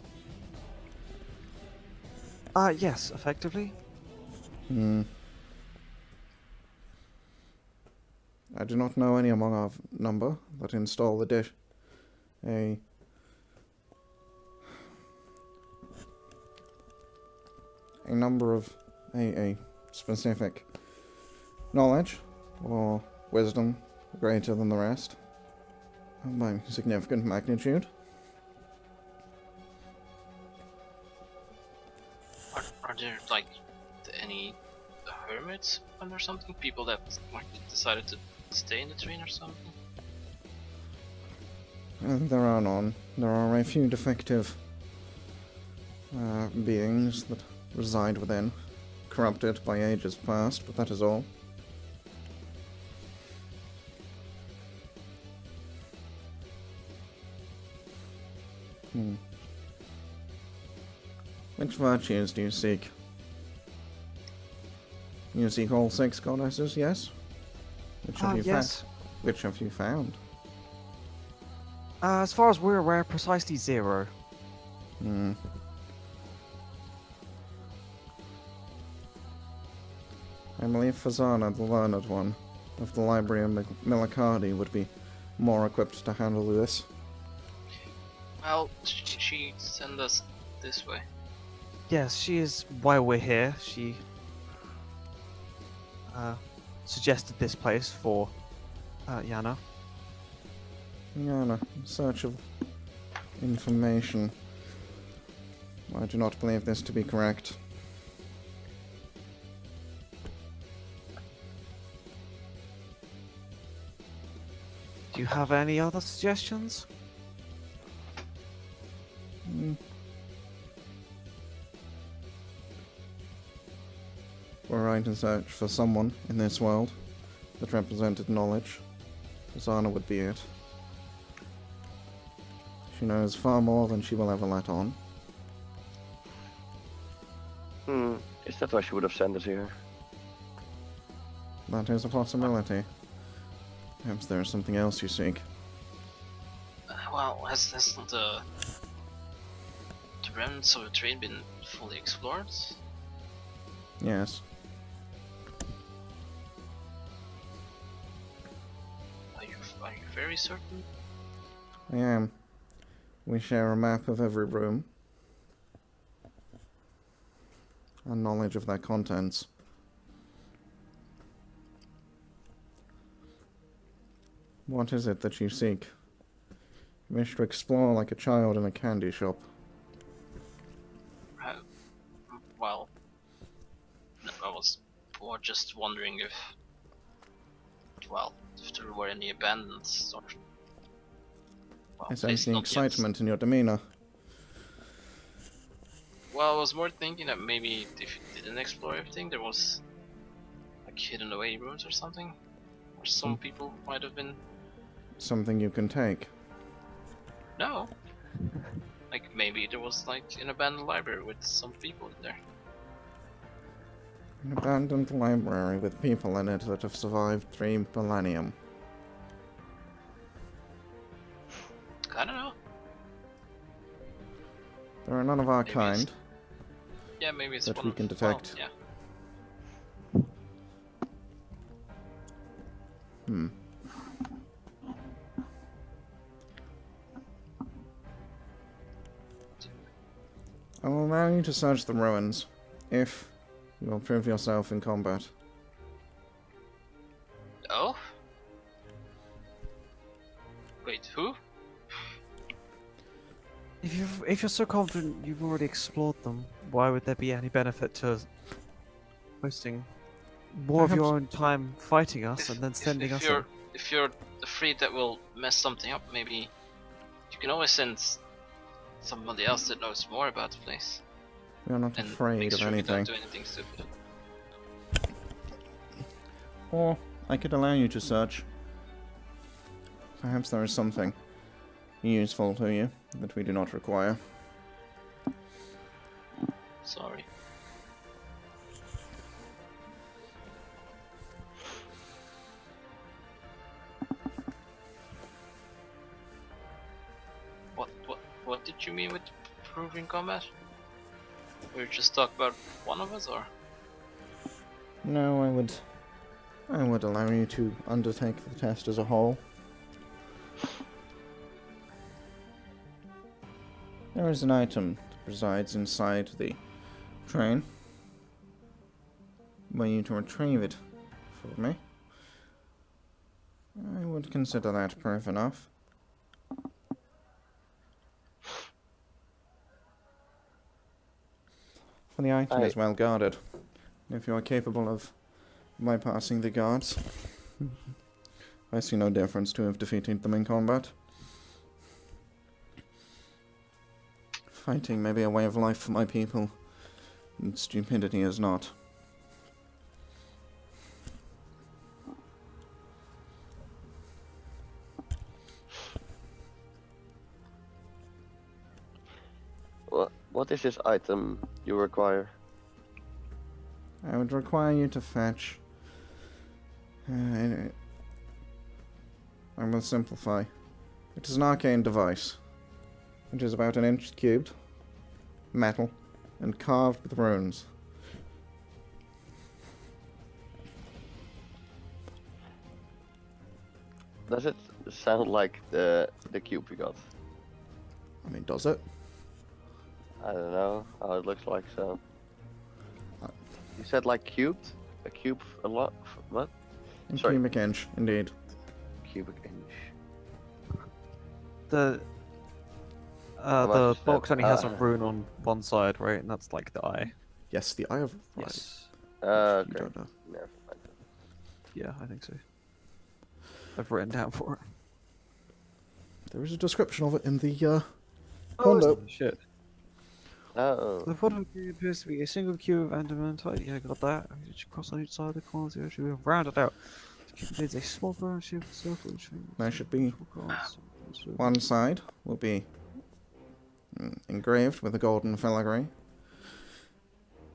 Yes, effectively. Hmm. I do not know any among our number that install the dish. A number of a specific knowledge or wisdom greater than the rest by significant magnitude. Are there like any hermits or something? People that like decided to stay in the train or something? There are none. There are a few defective beings that reside within, corrupted by ages past, but that is all. Which virtues do you seek? You seek all 6 goddesses, yes? Which have you Yes. found? Which have you found? As far as we're aware, precisely 0. Hmm. I believe Fazana, the learned one, of the Library of Milicardi, would be more equipped to handle this. Well, she sent us this way. Yes, she is why we're here. She suggested this place for Yana. Yana, in search of information. I do not believe this to be correct. Do you have any other suggestions? Were I to search for someone in this world that represented knowledge, Fazana would be it. She knows far more than she will ever let on. Is that why she would have sent us here? That is a possibility. Perhaps there is something else you seek. Well, hasn't the remnants of the train been fully explored? Yes. Are you very certain? I am. We share a map of every room. And knowledge of their contents. What is it that you seek? You wish to explore like a child in a candy shop. Well, no, I was more just wondering if, well, if there were any abandoned or. Well, I at sense least the not yet. excitement in your demeanor. Well, I was more thinking that maybe if you didn't explore everything, there was like hidden away rooms or something, where some people might have been. Something you can take. No. Like maybe there was like an abandoned library with some people in there. An abandoned library with people in it that have survived 3 millennium. I don't know. There are none of our Maybe it's- kind. Yeah, maybe it's That one we of- can detect. Well, yeah. Hmm. I will allow you to search the ruins, if you will prove yourself in combat. Oh. Wait, who? If you're so confident you've already explored them, why would there be any benefit to wasting more of your Perhaps- own time fighting us and then sending us in? If you're afraid that we'll mess something up, maybe you can always send somebody else that knows more about the place. We are not And afraid make of sure we anything. don't do anything stupid. Or I could allow you to search. Perhaps there is something useful to you that we do not require. Sorry. What did you mean with proving combat? We were just talking about one of us, or? No, I would allow you to undertake the test as a whole. There is an item that resides inside the train. I want you to retrieve it for me. I would consider that proof enough. For the item is well guarded. If you are capable of bypassing the guards, I see no difference to have defeated them in combat. Fighting may be a way of life for my people, and stupidity is not. What is this item you require? I would require you to fetch... I will simplify. It is an arcane device. It is about 1 inch cubed, metal, and carved with runes. Does it sound like the cube we got? I mean, does it? I don't know how it looks like. So Uh, you said like cubed? A cube a lot? What? In Sorry. cubic inch, indeed. Cubic inch. The much the is that? box only has a Ah. rune on one side, right? And that's like the eye. Yes, the Eye of... Right. Yes. You Okay. don't know. Never mind. Yeah, I think so. I've written down for it. There is a description of it in the, Oh, Pandal. shit. Oh. The bottom appears to be a single cube of adamantite. Yeah, got that. Cross on each side of the corners. We have rounded out. The cube contains a small brown shaped circle. There should be one side will be engraved with a golden filigree,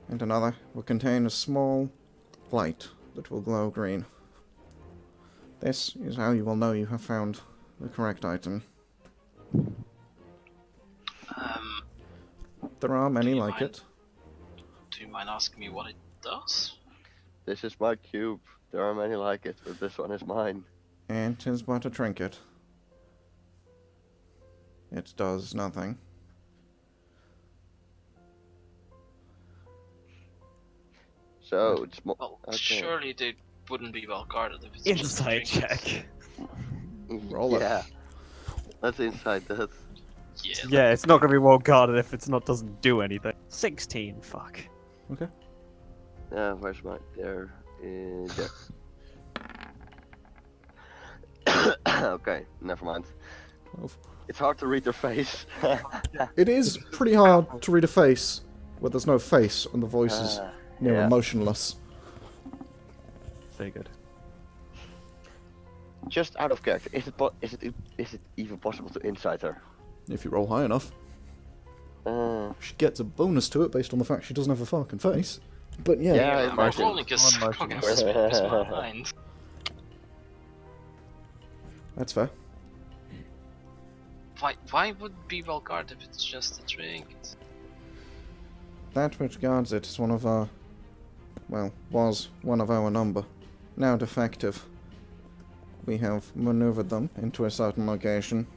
and another will contain a small light that will glow green. This is how you will know you have found the correct item. There are many Do you like mind? it. Do you mind asking me what it does? This is my cube. There are many like it, but this one is mine. And 'tis but a trinket. It does nothing. So it's more. Well, Okay. surely they wouldn't be well guarded if it's Insight just a trinket. check. Roll it. Yeah. Let's insight that. Yeah. Yeah, it's not gonna be well guarded if it's not doesn't do anything. 16, fuck. Okay. Where's my... There. There. Okay, never mind. 12. It's hard to read their face. It is pretty hard to read a face where there's no face and the voice is near yeah. emotionless. Very good. Just out of character, is it even possible to insight her? If you roll high enough. Uh, She gets a bonus to it based on the fact she doesn't have a fucking face. But yeah. Yeah, I I'm imagine. rolling because I'm imagine. Coghammer is my mind. That's fair. Why would it be well guarded if it's just a trinket? That which guards it is one of our... well, was one of our number. Now defective. We have maneuvered them into a certain location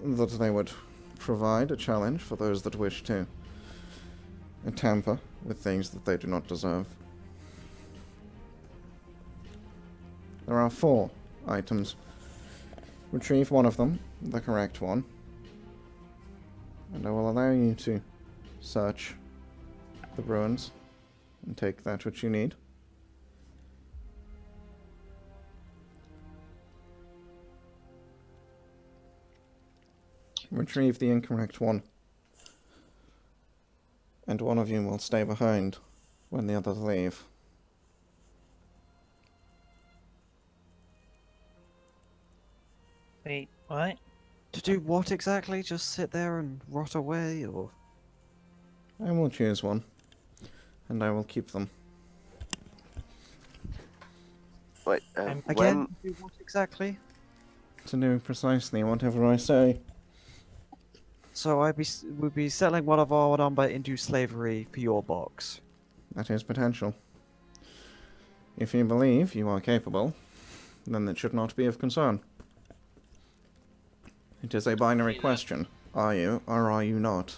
that they would provide a challenge for those that wish to tamper with things that they do not deserve. There are 4 items. Retrieve one of them, the correct one, and I will allow you to search the ruins and take that which you need. Retrieve the incorrect one, and one of you will stay behind when the others leave. Wait, what? To do what exactly? Just sit there and rot away, or? I will choose one, and I will keep them. wait, I'm- Again, do what exactly? To do precisely whatever I say. So would be selling one of our number into slavery for your box. That is potential. If you believe you are capable, then it should not be of concern. It is a binary question. Are you, or are you not?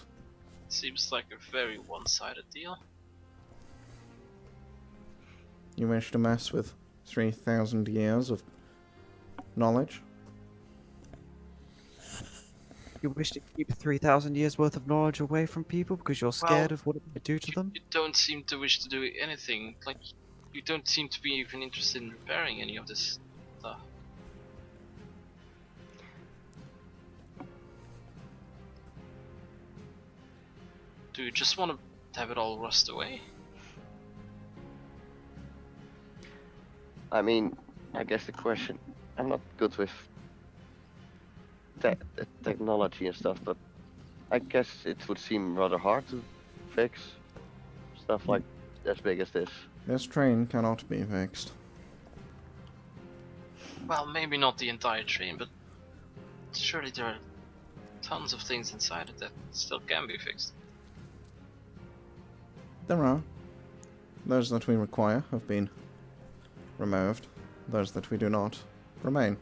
Seems like a very one-sided deal. You wish to mess with 3,000 years of knowledge? You wish to keep 3,000 years worth of knowledge away from people because you're scared of what it might do to them? You don't seem to wish to do anything. Like, you don't seem to be even interested in repairing any of this stuff. Do you just want to have it all rust away? I mean, I guess the question... I'm not good with technology and stuff, but I guess it would seem rather hard to fix stuff like as big as this. This train cannot be fixed. Well, maybe not the entire train, but surely there are tons of things inside it that still can be fixed. There are. Those that we require have been removed. Those that we do not remain.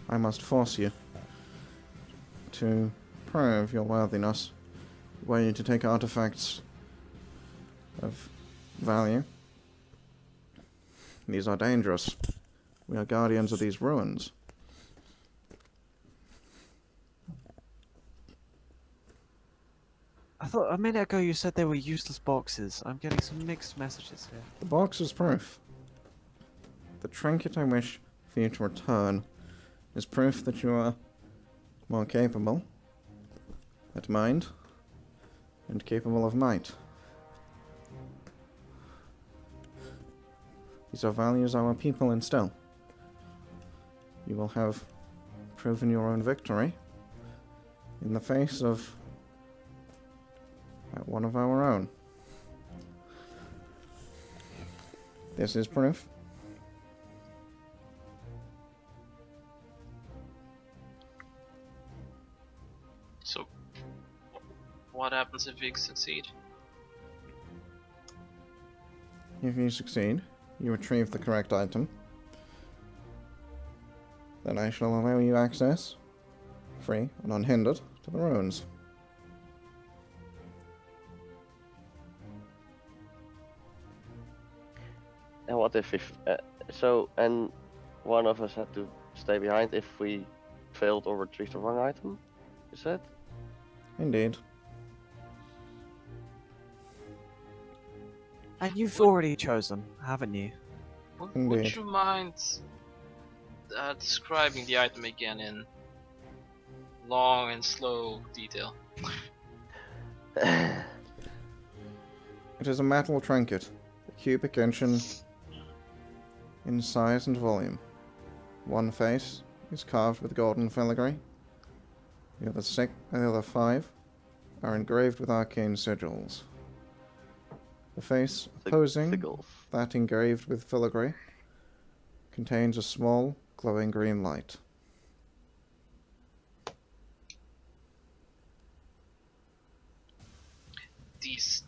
I must force you to prove your worthiness. Were you to take artifacts of value? These are dangerous. We are guardians of these ruins. I thought a minute ago you said they were useless boxes. I'm getting some mixed messages here. The box is proof. The trinket I wish for you to return is proof that you are more capable at mind and capable of might. These are values our people instill. You will have proven your own victory in the face of one of our own. This is proof. So, what happens if we succeed? If you succeed, you retrieve the correct item. Then I shall allow you access, free and unhindered, to the ruins. what if so and one of us had to stay behind if we failed or retrieved the wrong item? Is that? Indeed. And you've already chosen, haven't you? Would Indeed. you mind describing the item again in long and slow detail? It is a metal trinket, a cubic inch in size and volume. One face is carved with golden filigree. The other 5 are engraved with arcane sigils. The face opposing Sigils. that engraved with filigree contains a small, glowing green light. These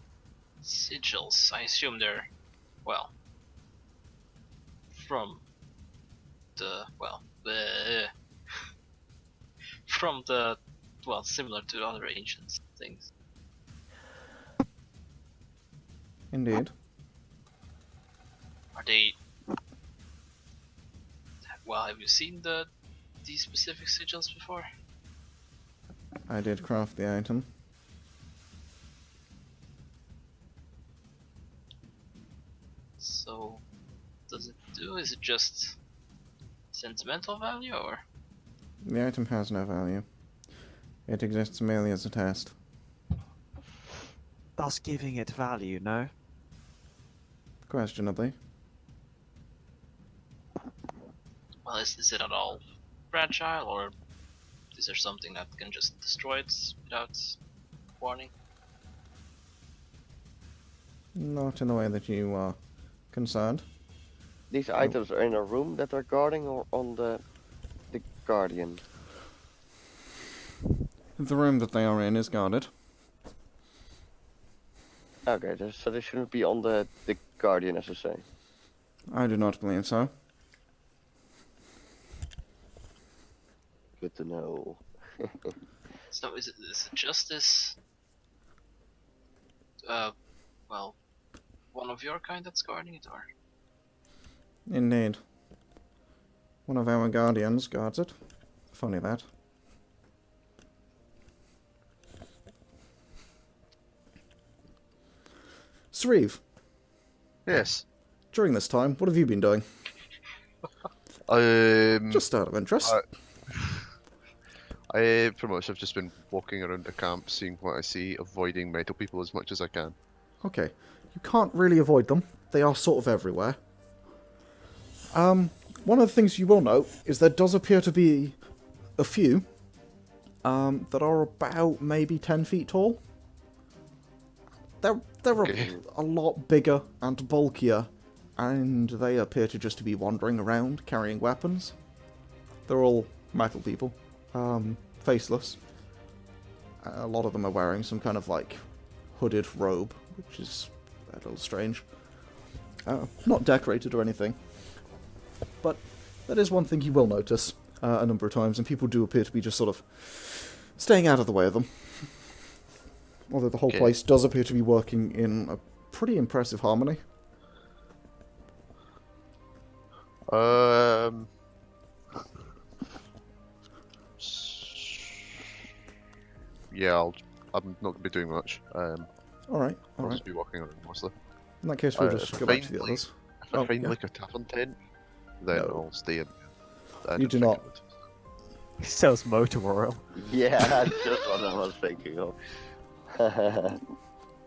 sigils, I assume they're, well, from the, well, from the, well, similar to other ancient things. Indeed. Are they, well, have you seen these specific sigils before? I did craft the item. So, does it do, is it just sentimental value, or? The item has no value. It exists merely as a test. Thus giving it value, no? Questionably. Well, is it at all fragile, or is there something that can just destroy it without warning? Not in the way that you are concerned. These items are in a room that they're guarding or on the Guardian? The room that they are in is guarded. Okay, so they shouldn't be on the Guardian, as you say. I do not believe so. Good to know. So is it just this, well, one of your kind that's guarding it, or? Indeed. One of our guardians guards it. Funny that. Sauriv, Yes. during this time, what have you been doing? Just out of interest. I pretty much have just been walking around the camp, seeing what I see, avoiding metal people as much as I can. Okay. You can't really avoid them. They are sort of everywhere. One of the things you will note is there does appear to be a few that are about maybe 10 feet tall. They're Okay. a lot bigger and bulkier, and they appear to just to be wandering around carrying weapons. They're all metal people, faceless. A lot of them are wearing some kind of like hooded robe, which is a little strange. Not decorated or anything, but that is one thing you will notice a number of times, and people do appear to be just sort of staying out of the way of them. Although the whole Okay. place does appear to be working in a pretty impressive harmony. Yeah, I'm not gonna be doing much. Alright, I'll alright. just be walking around mostly. In that case, we'll if just I go back to find, the like- others. If I Oh, find yeah. like a tavern tent, then No. I'll stay in. I You didn't do think not. I would. Sells motor oil. Yeah, that's just what I was thinking of.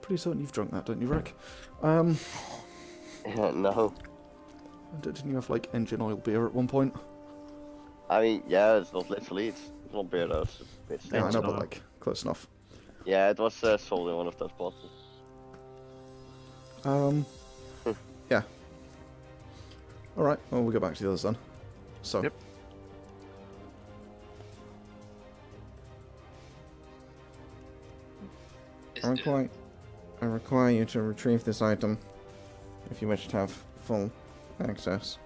Pretty certain you've drunk that, don't you, Rick? No. Didn't you have, like, engine oil beer at one point? I mean, yeah, it's not literally, it's not beer though, it's Yeah, I know, Engine but, oil. like, close enough. yeah, it was sold in one of those bottles. Yeah. Alright, well, we'll go back to the others then. So. Yep. I require you to retrieve this item if you wish to have full access.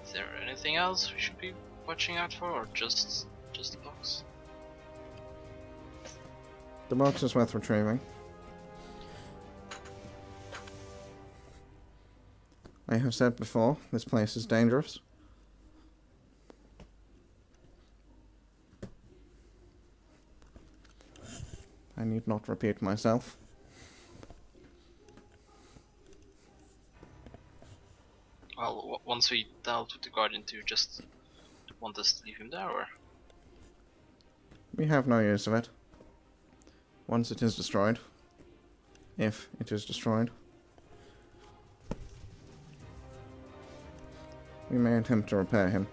Is there anything else we should be watching out for, or just the box? The box is worth retrieving. I have said before, this place is dangerous. I need not repeat myself. Well, once we dealt with the Guardian, do you just want us to leave him there, or? We have no use of it. Once it is destroyed, if it is destroyed, we may attempt to repair him.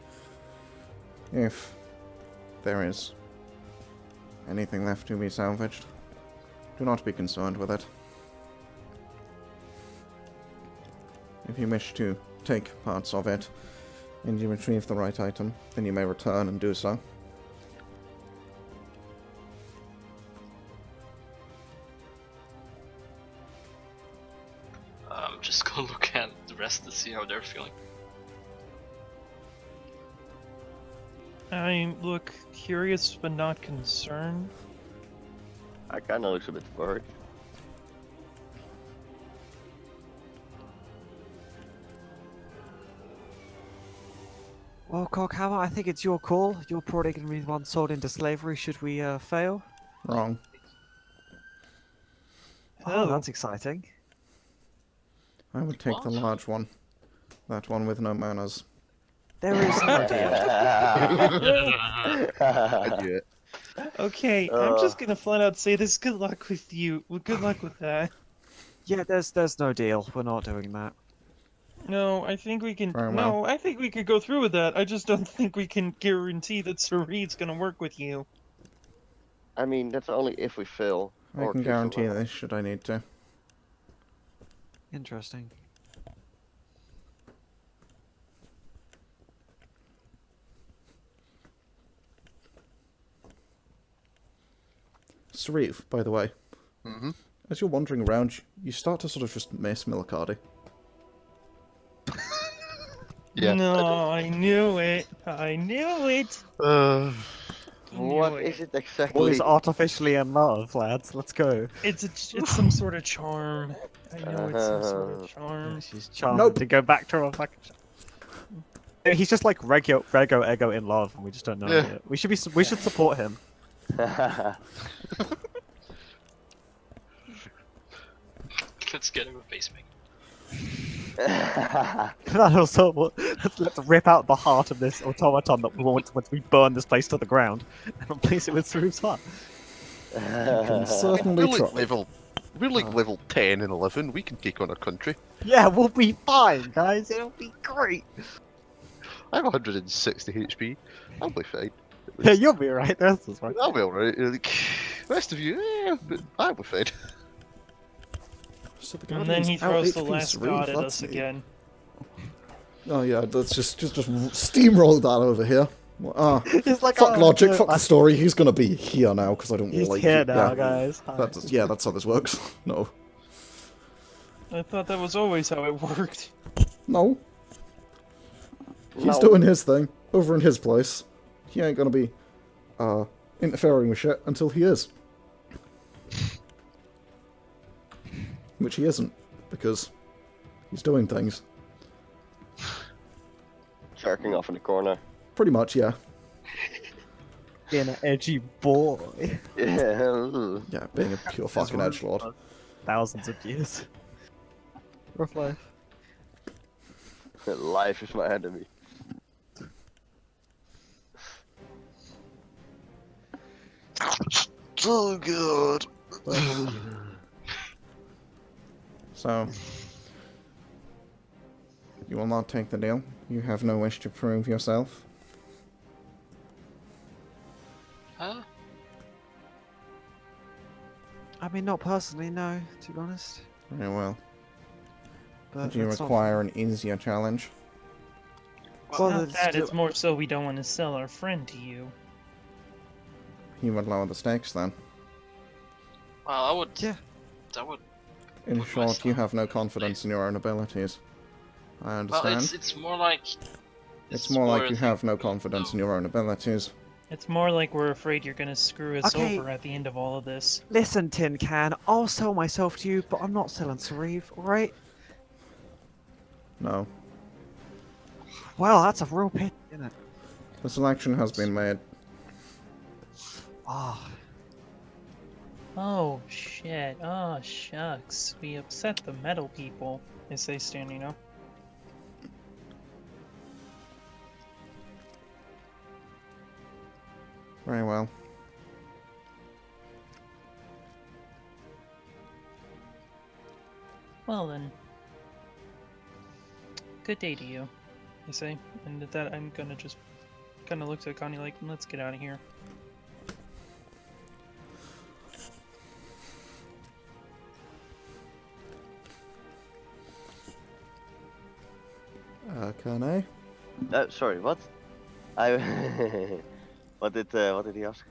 If there is anything left to be salvaged, do not be concerned with it. If you wish to take parts of it and you retrieve the right item, then you may return and do so. Just go look at the rest to see how they're feeling. I look curious but not concerned. I kinda looks a bit worried. Well, Coghammer, I think it's your call. You're probably going to be the one sold into slavery should we fail. Wrong. Oh, that's exciting. I would take the What? large one. That one with no manners. There is no deal. I knew it. Okay, I'm just gonna flat out say this. Good luck with you. Well, good luck with that. Yeah, there's no deal. We're not doing that. No, I think we can. Very No, well. I think we could go through with that. I just don't think we can guarantee that Sauriv's gonna work with you. I mean, that's only if we fail. I or can if we guarantee survive. this should I need to. Interesting. Sauriv, by the way, Mm-hmm. as you're wandering around, you start to sort of just miss Milicardi. Yeah. No, I knew it. I knew it. Uh, What Knew is it Well, exactly? it's artificially in love, lads. Let's go. It's some sort of charm. I know it's some sort of charm. She's charmed Nope. to go back to her fucking. He's just like rego ego in love, and we just don't know Yeah. it. We should support him. Let's get him a pacemaker. And also, let's rip out the heart of this automaton that we want once we burn this place to the ground, and replace it with Sauriv's heart. Can certainly we're try. like level 10 and 11. We can take on a country. Yeah, we'll be fine, guys. It'll be great. I have 160 HP. I'll be fine. Yeah, you'll be right. That's just fine. I'll be alright. Like, rest of you, but I'll be fine. So the And then he Guardian's throws out the HP last Sauriv, god at that's us neat. again. Oh yeah, let's just steamroll that over here. Well, It's like, fuck oh, logic, no, fuck the story. He's gonna be here now because I don't He's like. here it. now, Yeah, guys. Hi. that's how this works. No, I thought that was always how it worked. no. He's No. doing his thing over in his place. He ain't gonna be interfering with shit until he is. Which he isn't, because he's doing things. Jerking off in the corner. Pretty much, yeah. Being an edgy boy. Yeah. Yeah, being a pure fucking edgelord. Thousands of years. Rough life. Life is my enemy. So good. So, you will not take the deal? You have no wish to prove yourself? Huh? I mean, not personally, no, to be honest. Very well. But Do you that's not- require an easier challenge? Well, Not let's that, do- it's more so we don't want to sell our friend to you. You would lower the stakes then. Well, I would. Yeah. I would. In Put short, you myself have no in confidence in your own abilities. I Well, understand. it's more like. It's more like a you thing have no of, confidence in your own abilities. It's more like we're afraid you're gonna screw us Okay. over at the end of all of this. Listen, Tin Can, I'll sell myself to you, but I'm not selling Sauriv, alright? No. Well, that's a real pit, isn't it? The selection has been made. Ah, Oh shit. Oh shucks. We upset the metal people, as they stand, you know. Very well. Well then. Good day to you, I say. And at that, I'm gonna just kind of look to Akane like, let's get out of here. Akane? Sorry, what? I. What did he ask?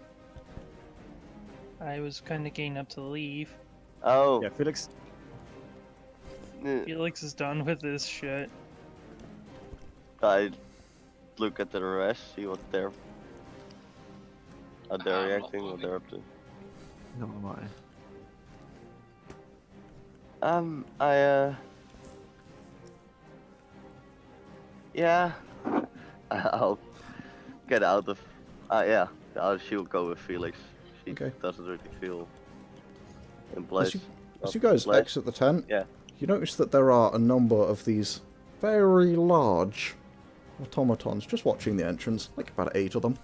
I was kind of getting up to leave. Oh. yeah, Felix. Felix is done with this shit. I look at the rest, see what they're. How they're I'm not reacting, what moving. they're up to. No, am I? Yeah. I'll get out of. Yeah. She'll go with Felix. She Okay. doesn't really feel in place. As you guys place. exit the tent, Yeah. you notice that there are a number of these very large automatons just watching the entrance, like about 8 of them.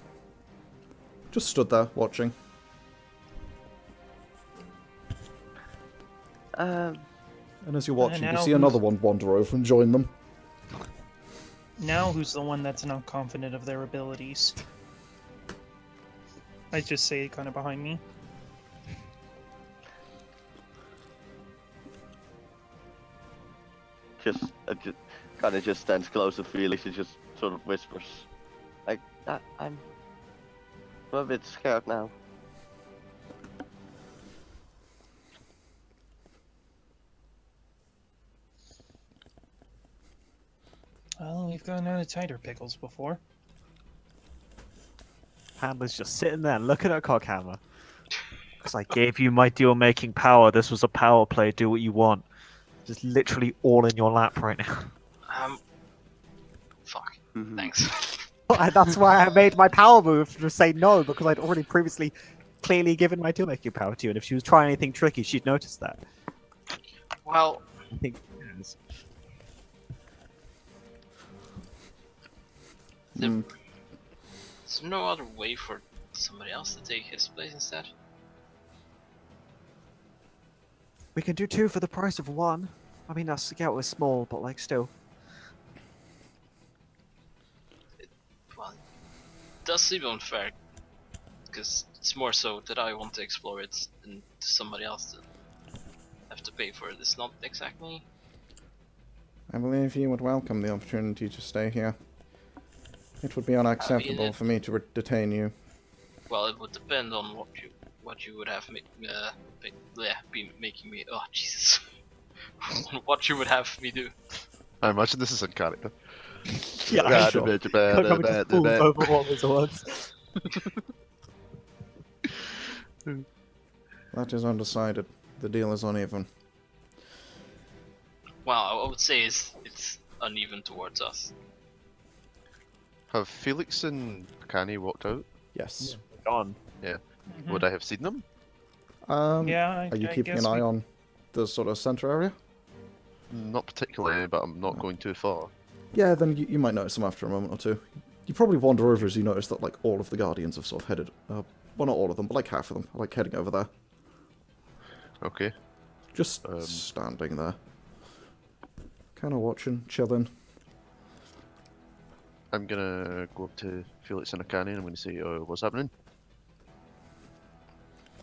Just stood there watching. Um. And as you're watching, you now see another one wander over and join them. Now who's the one that's not confident of their abilities? I just say kind of behind me. Just kind of just stands close to Felix and just sort of whispers, like, I'm a bit scared now. Well, we've gotten out of tighter pickles before. Pandal's just sitting there looking at Coghammer. Because I gave you my deal-making power. This was a power play. Do what you want. Just literally all in your lap right now. Fuck. Mhm. Thanks. That's why I made my power move to say no, because I'd already previously clearly given my deal-making power to you, and if she was trying anything tricky, she'd notice that. Well, I think. Yes. Hmm. is there no other way for somebody else to take his place instead? We can do 2 for the price of 1. I mean, our scout was small, but like still. Well, it does seem unfair, because it's more so that I want to explore it than somebody else to have to pay for it. It's not exactly. I believe you would welcome the opportunity to stay here. It would be unacceptable for me to detain you. Well, it would depend on what you would have be making me. Oh Jesus! What you would have me do. I imagine this is in character. Yeah, sure. Coghammer just falls over all his words. That is undecided. The deal is uneven. Well, I would say it's uneven towards us. Have Felix and Akane walked out? Yes. Gone. Would I have seen them? Yeah, Are you I keeping guess an eye we- on the sort of center area? Not particularly, but I'm not going too far. Yeah, then you might notice them after a moment or two. You probably wander over as you notice that like all of the Guardians have sort of headed, well not all of them, but like half of them are like heading over there. Okay. Just standing there. Kind of watching, chilling. I'm gonna go up to Felix and Akane and I'm gonna say, what's happening?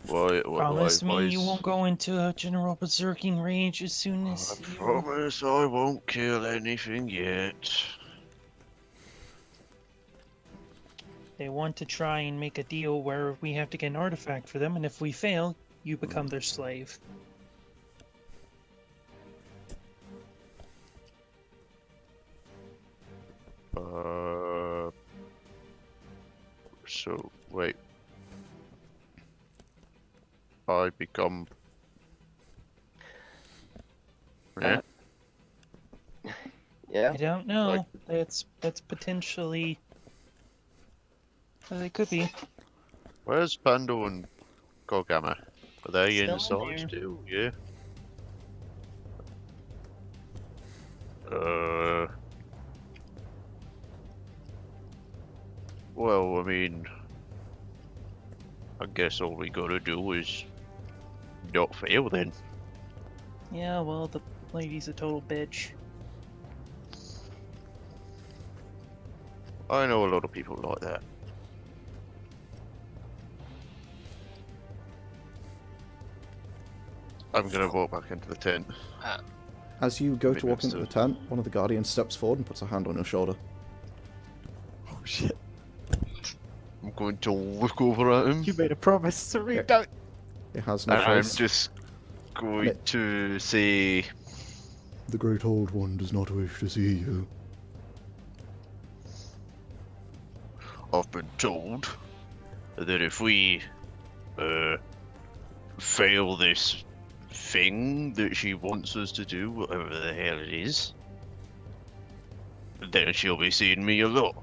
Promise me you is- won't go into a general berserking rage as soon I as you... promise I won't kill anything yet. They want to try and make a deal where we have to get an artifact for them, and if we fail, you become their slave. So, wait. I become... Yeah? Yeah. I don't know. That's potentially. It could be. Where's Pandal and Coghammer? Are they Still in inside there. still? Yeah. Well, I mean, I guess all we gotta do is not fail then. Yeah, well, the lady's a total bitch. I know a lot of people like that. I'm gonna walk back into the tent. As you go to Maybe walk it's into the the- tent, one of the guardians steps forward and puts a hand on your shoulder. Oh shit! I'm going to look over at him. You made a promise, Sauriv. Yeah. Don't. It has no And I'm face. just going It- to say, The Great Old One does not wish to see you. I've been told that if we fail this thing that she wants us to do, whatever the hell it is, then she'll be seeing me a lot.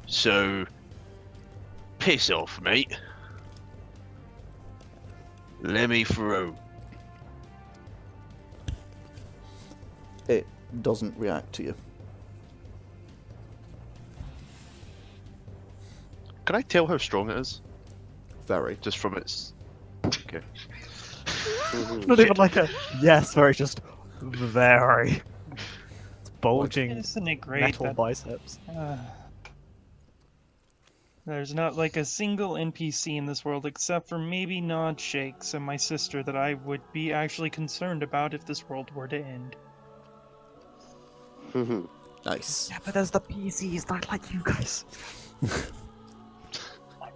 So, piss off, mate. Let me through. It doesn't react to you. Can I tell how strong it is? Very. Just from its... Okay. Not even like a yes, very just very. It's bulging Isn't it great metal that biceps. there's not like a single NPC in this world except for maybe Nod Shakes and my sister that I would be actually concerned about if this world were to end. Nice. Yeah, but there's the PCs, not like you guys.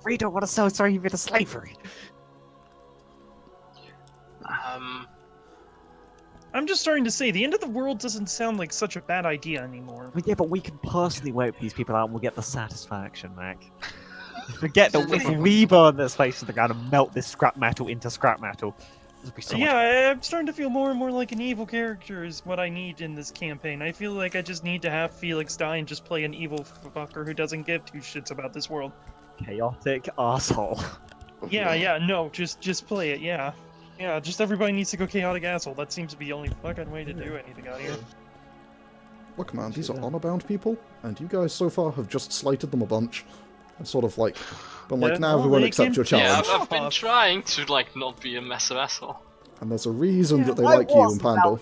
We don't want to sell Sauriv into slavery. I'm just starting to say, the end of the world doesn't sound like such a bad idea anymore. Well, yeah, but we can personally wipe these people out and we'll get the satisfaction, Mac. Forget that if we burn this face to the ground and melt this scrap metal into scrap metal, it'll be so much Yeah, I'm starting to feel more and more like an evil character is what I need in this campaign. I feel like I just need to have Felix die and just play an evil fucker who doesn't give two shits about this world. chaotic asshole. Yeah, no, just play it, yeah. Yeah, just everybody needs to go chaotic asshole. That seems to be the only fucking way to do anything out here. Look, man, these are honor-bound people, and you guys so far have just slighted them a bunch. And sort of like, been like, Yeah, now well, we won't they accept can- your Yeah, challenge. I've been trying to like not be a massive asshole. And there's a reason that they I like you and was Pandal.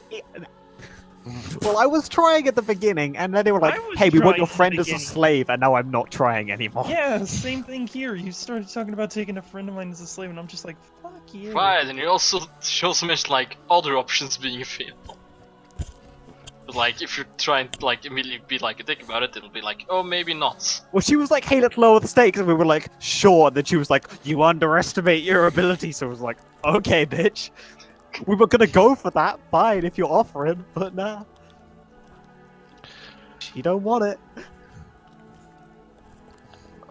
Well, I was trying at the beginning, and then they were like, I was hey, we want trying your at the friend as a beginning. slave, and now I'm not trying anymore. Yeah, same thing here. You started talking about taking a friend of mine as a slave, and I'm just like, fuck you. Fine, and she also mentioned like other options being available. But like, if you're trying to like immediately be like a dick about it, it'll be like, oh, maybe not. Well, she was like, hey, let's lower the stakes, and we were like, sure. And then she was like, you underestimate your ability. So I was like, okay, bitch. We were gonna go for that, fine, if you're offering, but nah. She don't want it.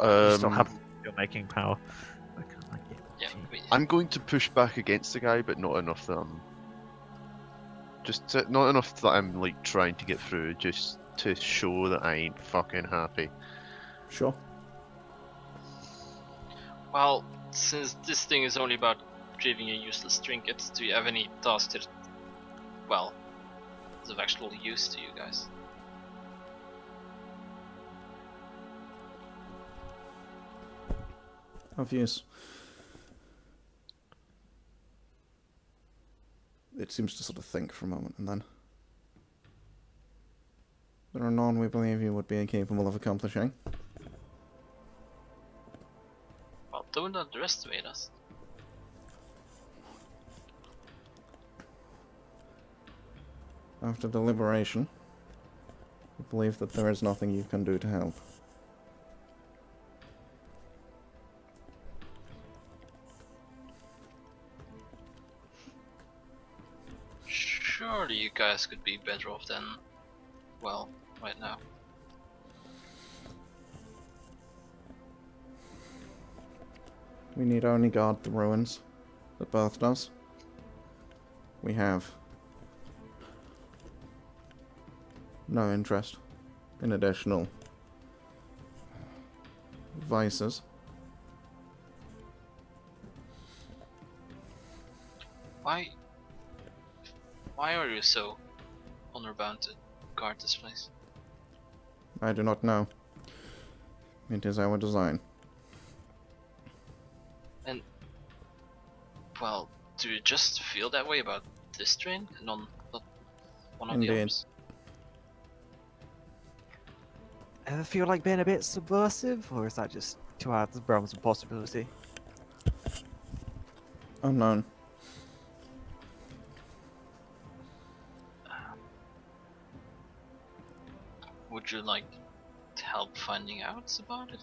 You still have your making power. I can't like it. Yeah, Gee. I'm going to push back against the guy, but not enough that I'm... not enough that I'm, like, trying to get through, just to show that I ain't fucking happy. Sure. Well, since this thing is only about retrieving a useless trinket, do you have any thoughts that, well, is of actual use to you guys? Obvious. It seems to sort of think for a moment, and then... There are none we believe you would be incapable of accomplishing. Well, don't underestimate us. After deliberation, we believe that there is nothing you can do to help. Surely you guys could be better off than, well, right now. We need only guard the ruins that birthed us. We have no interest in additional vices. Why are you so honor-bound to guard this place? I do not know. It is our design. And, well, do you just feel that way about this train and not one of the Indeed. others? Ever feel like being a bit subversive, or is that just too out of the realms of possibility? Unknown. Would you like help finding out about it?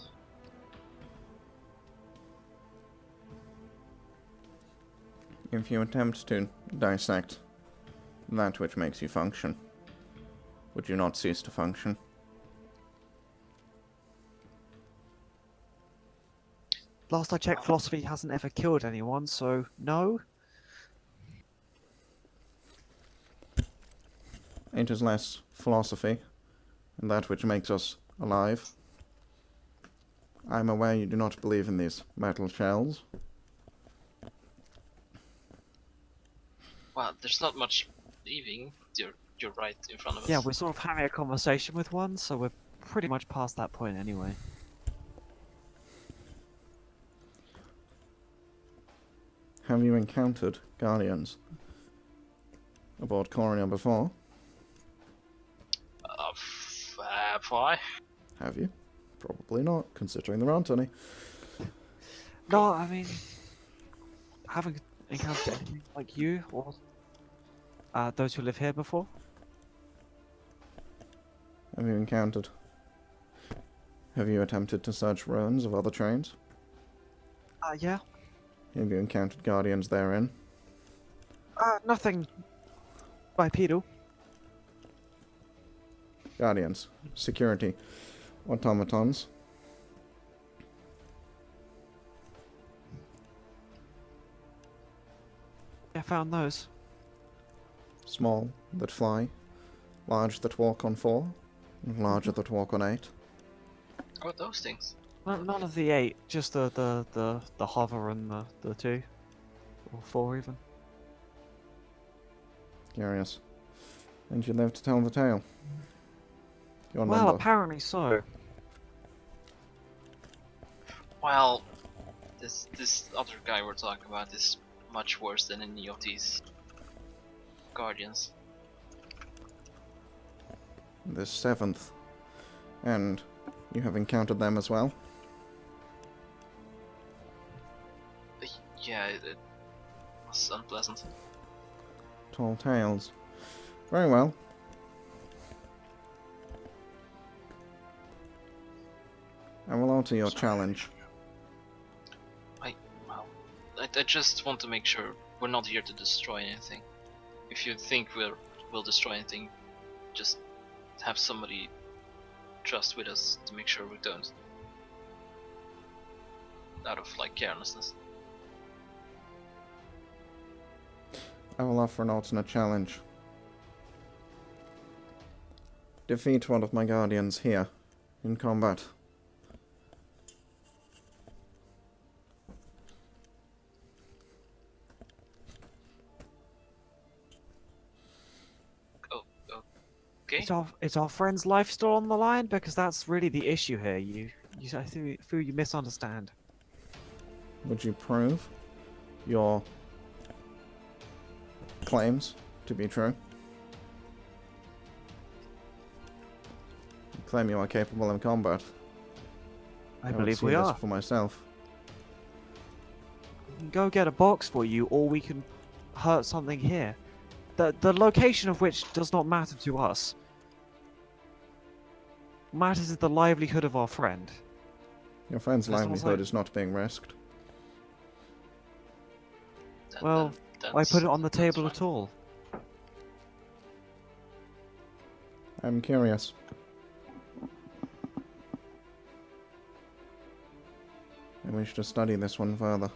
If you attempt to dissect that which makes you function, would you not cease to function? Last I checked, philosophy hasn't ever killed anyone, so no. It is less philosophy and that which makes us alive. I'm aware you do not believe in these metal shells. Well, there's not much leaving. You're right in front of us. Yeah, we're sort of having a conversation with one, so we're pretty much past that point anyway. Have you encountered Guardians aboard Corian before? Why? Have you? Probably not, considering there aren't any. No, I mean, haven't encountered anything like you or those who live here before. Have you encountered? Have you attempted to search ruins of other trains? Yeah. Have you encountered Guardians therein? Nothing bipedal. Guardians. Security. Automatons. I found those. Small that fly. Large that walk on 4. And larger that walk on 8. What are those things? None of the 8, just the hover and the 2. Or 4 even. Curious. And you live to tell the tale. Your Well, number. apparently so. Well, this other guy we're talking about is much worse than any of these guardians. The 7th. And you have encountered them as well? Yeah, it was unpleasant. Tall tales. Very well. I will alter your challenge. I just want to make sure we're not here to destroy anything. If you think we'll destroy anything, just have somebody trust with us to make sure we don't. Out of like carelessness. I will offer an alternate challenge. Defeat one of my guardians here, in combat. Okay. Is our friend's life still on the line? Because that's really the issue here. I feel you misunderstand. Would you prove your claims to be true? You claim you are capable in combat. I would believe see we this are. for myself. We can go get a box for you, or we can hurt something here. The location of which does not matter to us. Matters is the livelihood of our friend. Your friend's That sounds livelihood like- is not being risked. Well, why put it on the table at all? I'm curious. I wish to study this one further.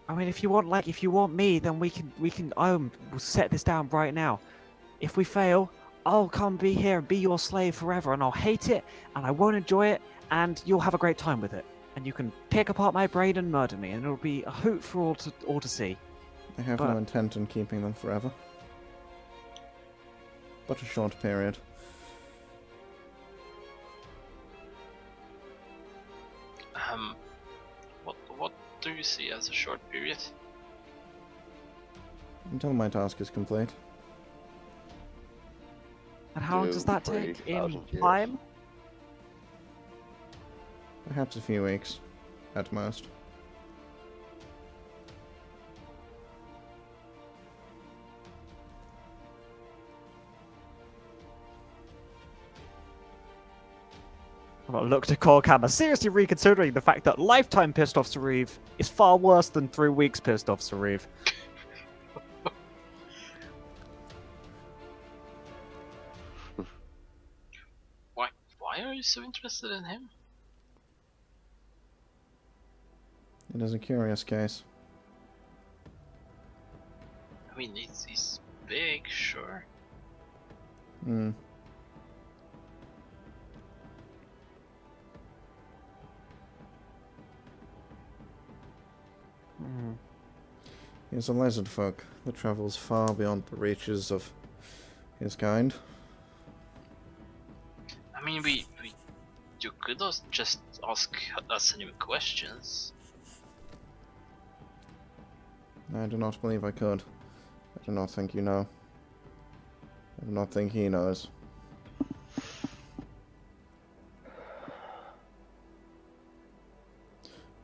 I mean, if you want me, then we'll set this down right now. If we fail, I'll come be here and be your slave forever, and I'll hate it, and I won't enjoy it, and you'll have a great time with it. And you can pick apart my brain and murder me, and it'll be a hoot for all to see. I have But- no intent on keeping them forever. But a short period. What do you see as a short period? Until my task is complete. And how long 2, does that take 3,000 in years. time? Perhaps a few weeks, at most. Well, look to Coghammer, seriously reconsidering the fact that lifetime pissed off Sauriv is far worse than 3 weeks pissed off Sauriv. Why are you so interested in him? It is a curious case. I mean, he's big, sure. Hmm. He is a lizard folk that travels far beyond the reaches of his kind. I mean, you could just ask us him questions. I do not believe I could. I do not think you know. I do not think he knows.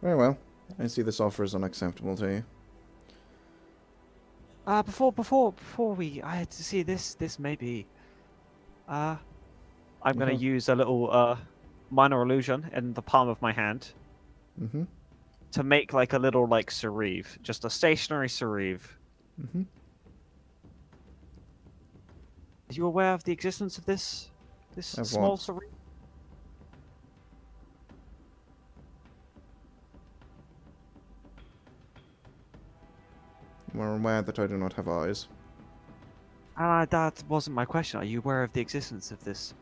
Very well. I see this offer is unacceptable to you. Before I had to see this may be. I'm gonna Mhm. use a little minor illusion in the palm of my hand Mm-hmm. to make like a little like Sauriv, just a stationary Sauriv. Mm-hmm. Are you aware of the existence of this Of small what? Sauriv? We're aware that I do not have eyes. That wasn't my question. Are you aware of the existence of this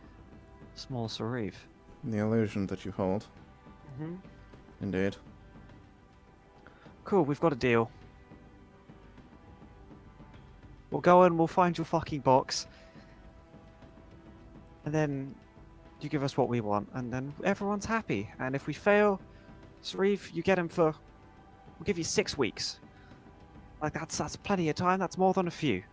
small Sauriv? The illusion that you hold. Mm-hmm. Indeed. Cool, we've got a deal. We'll go and we'll find your fucking box. And then you give us what we want, and then everyone's happy. And if we fail, Sauriv, you get him for... We'll give you 6 weeks. Like, that's plenty of time. That's more than a few.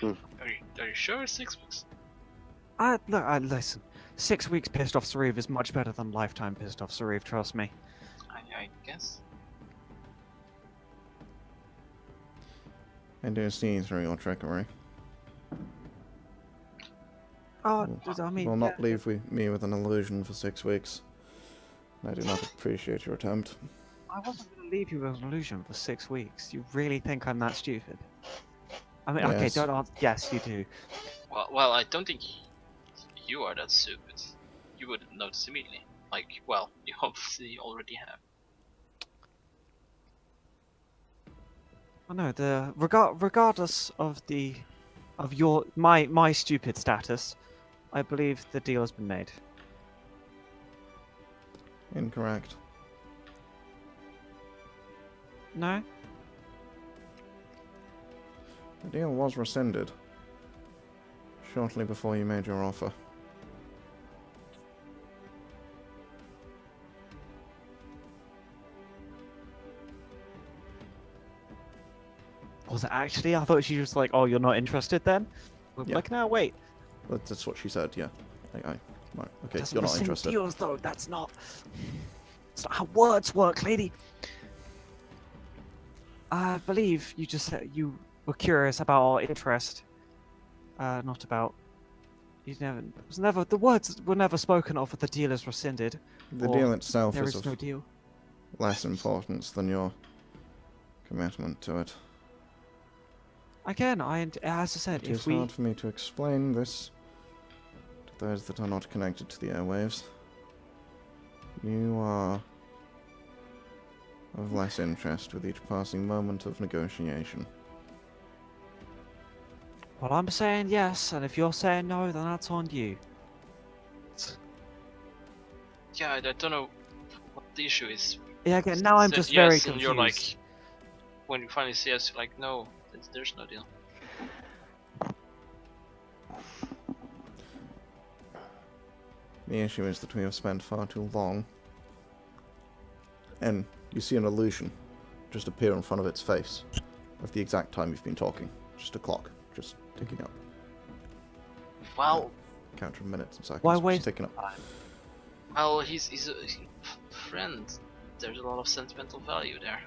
Are you sure 6 weeks? Listen. 6 weeks pissed off Sauriv is much better than lifetime pissed off Sauriv, trust me. I guess. I do see through your trickery. Oh, Will- I mean... will not yeah. leave me with an illusion for 6 weeks. I do not appreciate your attempt. I wasn't going to leave you with an illusion for 6 weeks. You really think I'm that stupid? I mean, okay, Yes. don't answer. Yes, you do. Well, I don't think you are that stupid. You would notice immediately. Like, well, you obviously already have. I know regardless of my stupid status, I believe the deal has been made. Incorrect. No? The deal was rescinded shortly before you made your offer. Was it actually? I thought she was like, "Oh, you're not interested then." We're Yeah. like, no, wait. That's what she said, yeah. Right, okay, Doesn't you're not rescind interested. deals, though. That's not how words work, lady. I believe you just said you were curious about our interest, not about. The words were never spoken of. The deal is rescinded. The or deal itself There is is of no deal. less importance than your commitment to it. Again, as I said, It if is we hard for me to explain this to those that are not connected to the airwaves. You are of less interest with each passing moment of negotiation. Well, I'm saying yes, and if you're saying no, then that's on you. Yeah, I don't know what the issue is. Yeah, again, now I'm Said just yes, very and confused. you're like, when you finally say yes, you're like, no, there's no deal. The issue is that we have spent far too long. And you see an illusion just appear in front of its face of the exact time you've been talking. Just a clock, just ticking up. Well, Counter of minutes and seconds, Why just waste ticking up. well, he's a friend. There's a lot of sentimental value there.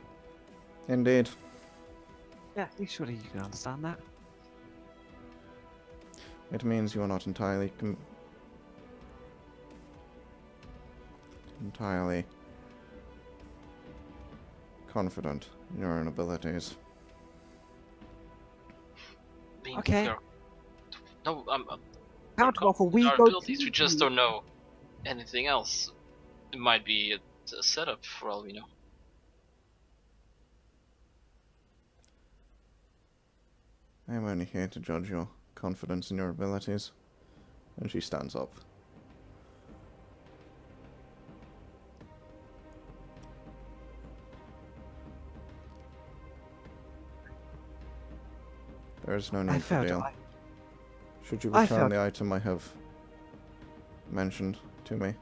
Indeed. Yeah, surely you can understand that. It means you are not entirely confident in your own abilities. Being Okay. fair- No, I'm Counteroffer, we our go abilities, to we just you. don't know anything else. It might be a setup for all we know. I am only here to judge your confidence in your abilities. And she stands up. There is no I need for failed. deal. Should you I return failed. the item I have mentioned to me,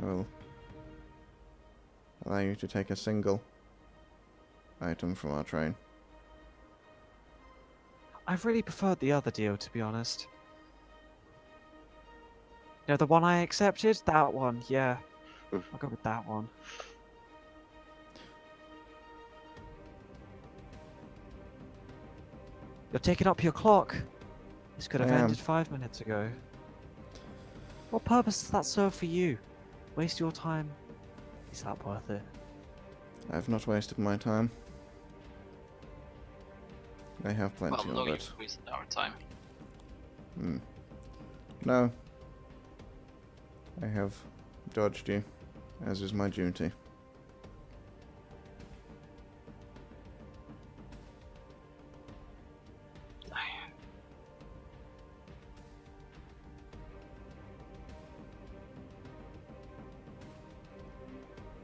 I will allow you to take a single item from our train. I've really preferred the other deal, to be honest. You know, the one I accepted? That one, yeah. I'll go with that one. You're taking up your clock. This could have I am. ended 5 minutes ago. What purpose does that serve for you? Waste your time? Is that worth it? I have not wasted my time. I have plenty Well, no, of you it. wasted our time. No. I have dodged you, as is my duty.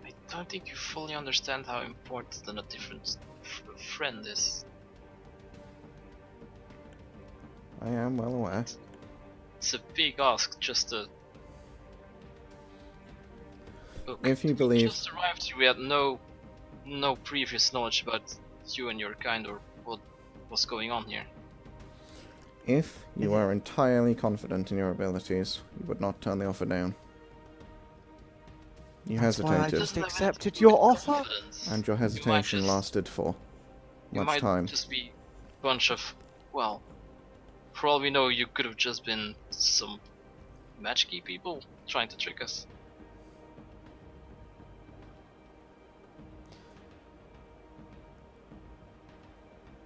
I don't think you fully understand how important a different friend is. I am well aware. It's a big ask just to... Look, If you we believe- just arrived here, we had no previous knowledge about you and your kind or what was going on here. If you are entirely confident in your abilities, you would not turn the offer down. You That's why I hesitated, just Doesn't have accepted anything to do your with offer? confidence. and your You might hesitation just- lasted for You much might time. just be a bunch of, well, for all we know, you could have just been some magic-y people trying to trick us.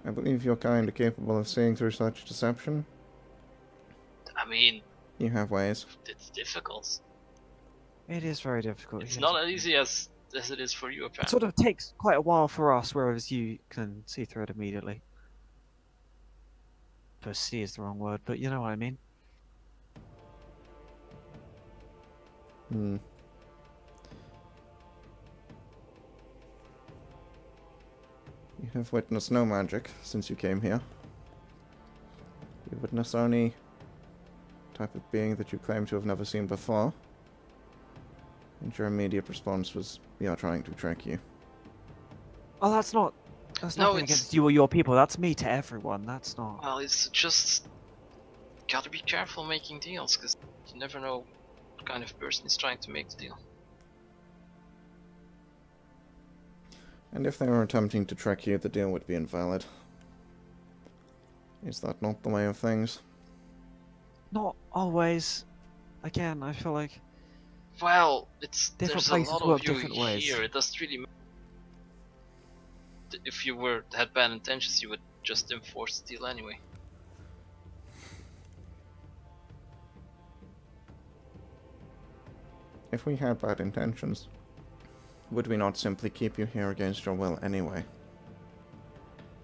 I believe your kind are capable of seeing through such deception. I mean, You have ways. it's difficult. It is very difficult. It's yes. not as easy as it is for you, It apparently. sort of takes quite a while for us, whereas you can see through it immediately. For see is the wrong word, but you know what I mean. Hmm. You have witnessed no magic since you came here. You witnessed only type of being that you claim to have never seen before. And your immediate response was, we are trying to trick you. Oh, that's not. That's No, nothing it's- against you or your people. That's me to everyone. That's not. Well, it's just gotta be careful making deals, because you never know what kind of person is trying to make the deal. And if they were attempting to trick you, the deal would be invalid. Is that not the way of things? Not always. Again, I feel like Well, Different there's places a lot work of you different ways. here. It doesn't really matter. If you had bad intentions, you would just enforce the deal anyway. If we had bad intentions, would we not simply keep you here against your will anyway?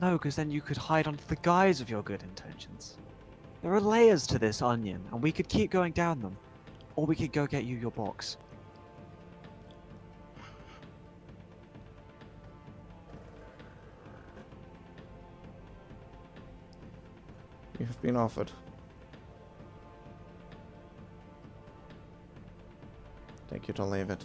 No, because then you could hide under the guise of your good intentions. There are layers to this onion, and we could keep going down them. Or we could go get you your box. You have been offered. Take it or leave it.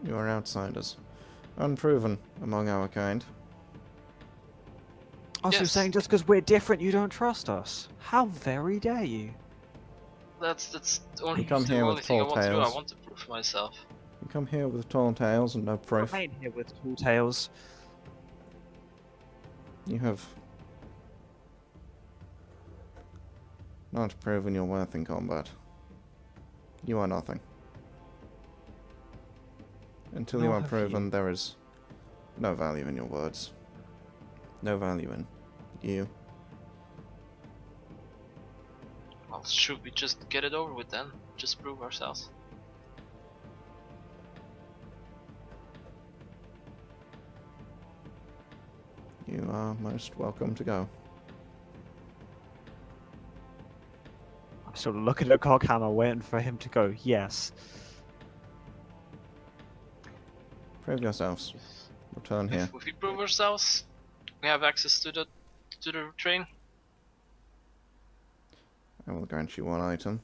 You are outsiders. Unproven among our kind. Also Yes. saying just because we're different you don't trust us. How very dare you? That's the only, You come the here only with thing I tall want to do. I tales. want to prove myself. You come here with tall tales and no proof. Remain here with tall tales. You have not proven your worth in combat. You are nothing. Until you Nor are have proven, there is no value in your words. No value in you. Well, should we just get it over with then? Just prove ourselves. You are most welcome to go. I'm sort of looking at Coghammer waiting for him to go, yes. Prove yourselves. Return here. If we prove ourselves, we have access to the train. I will grant you one item.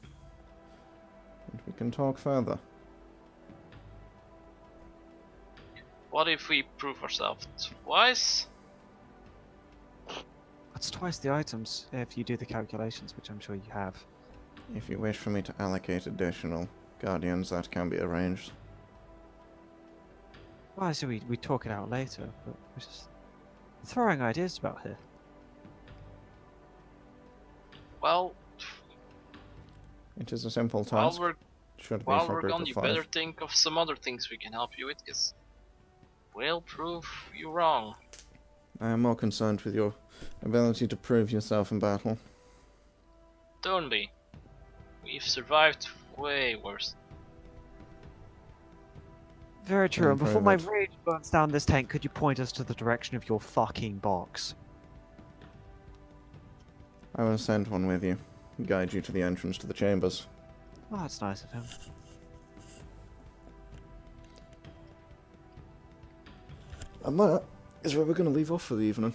And we can talk further. What if we prove ourselves twice? That's twice the items, if you do the calculations, which I'm sure you have. If you wish for me to allocate additional guardians, that can be arranged. Well, I see we talk it out later, but we're just throwing ideas about here. Well, It is a simple while task. we're Should be while for a we're group gone, of you 5. better think of some other things we can help you with, cause we'll prove you wrong. I am more concerned with your ability to prove yourself in battle. Don't be. We've survived way worse. Very true, and before Improve my it. rage burns down this tank, could you point us to the direction of your fucking box? I will send one with you. Guide you to the entrance to the chambers. Oh, that's nice of him. And that is where we're going to leave off for the evening.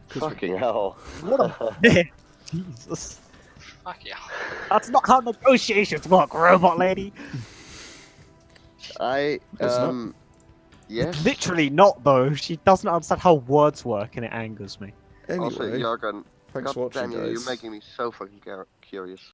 'Cause we- Fucking hell. What a Jesus. Fuck yeah. That's not how negotiations work, robot lady. I It's not. yes. Literally not, though. She doesn't understand how words work, and it angers me. Also, Anyway, Yargon, thanks for God damn watching, you, you're guys. making me so fucking curious.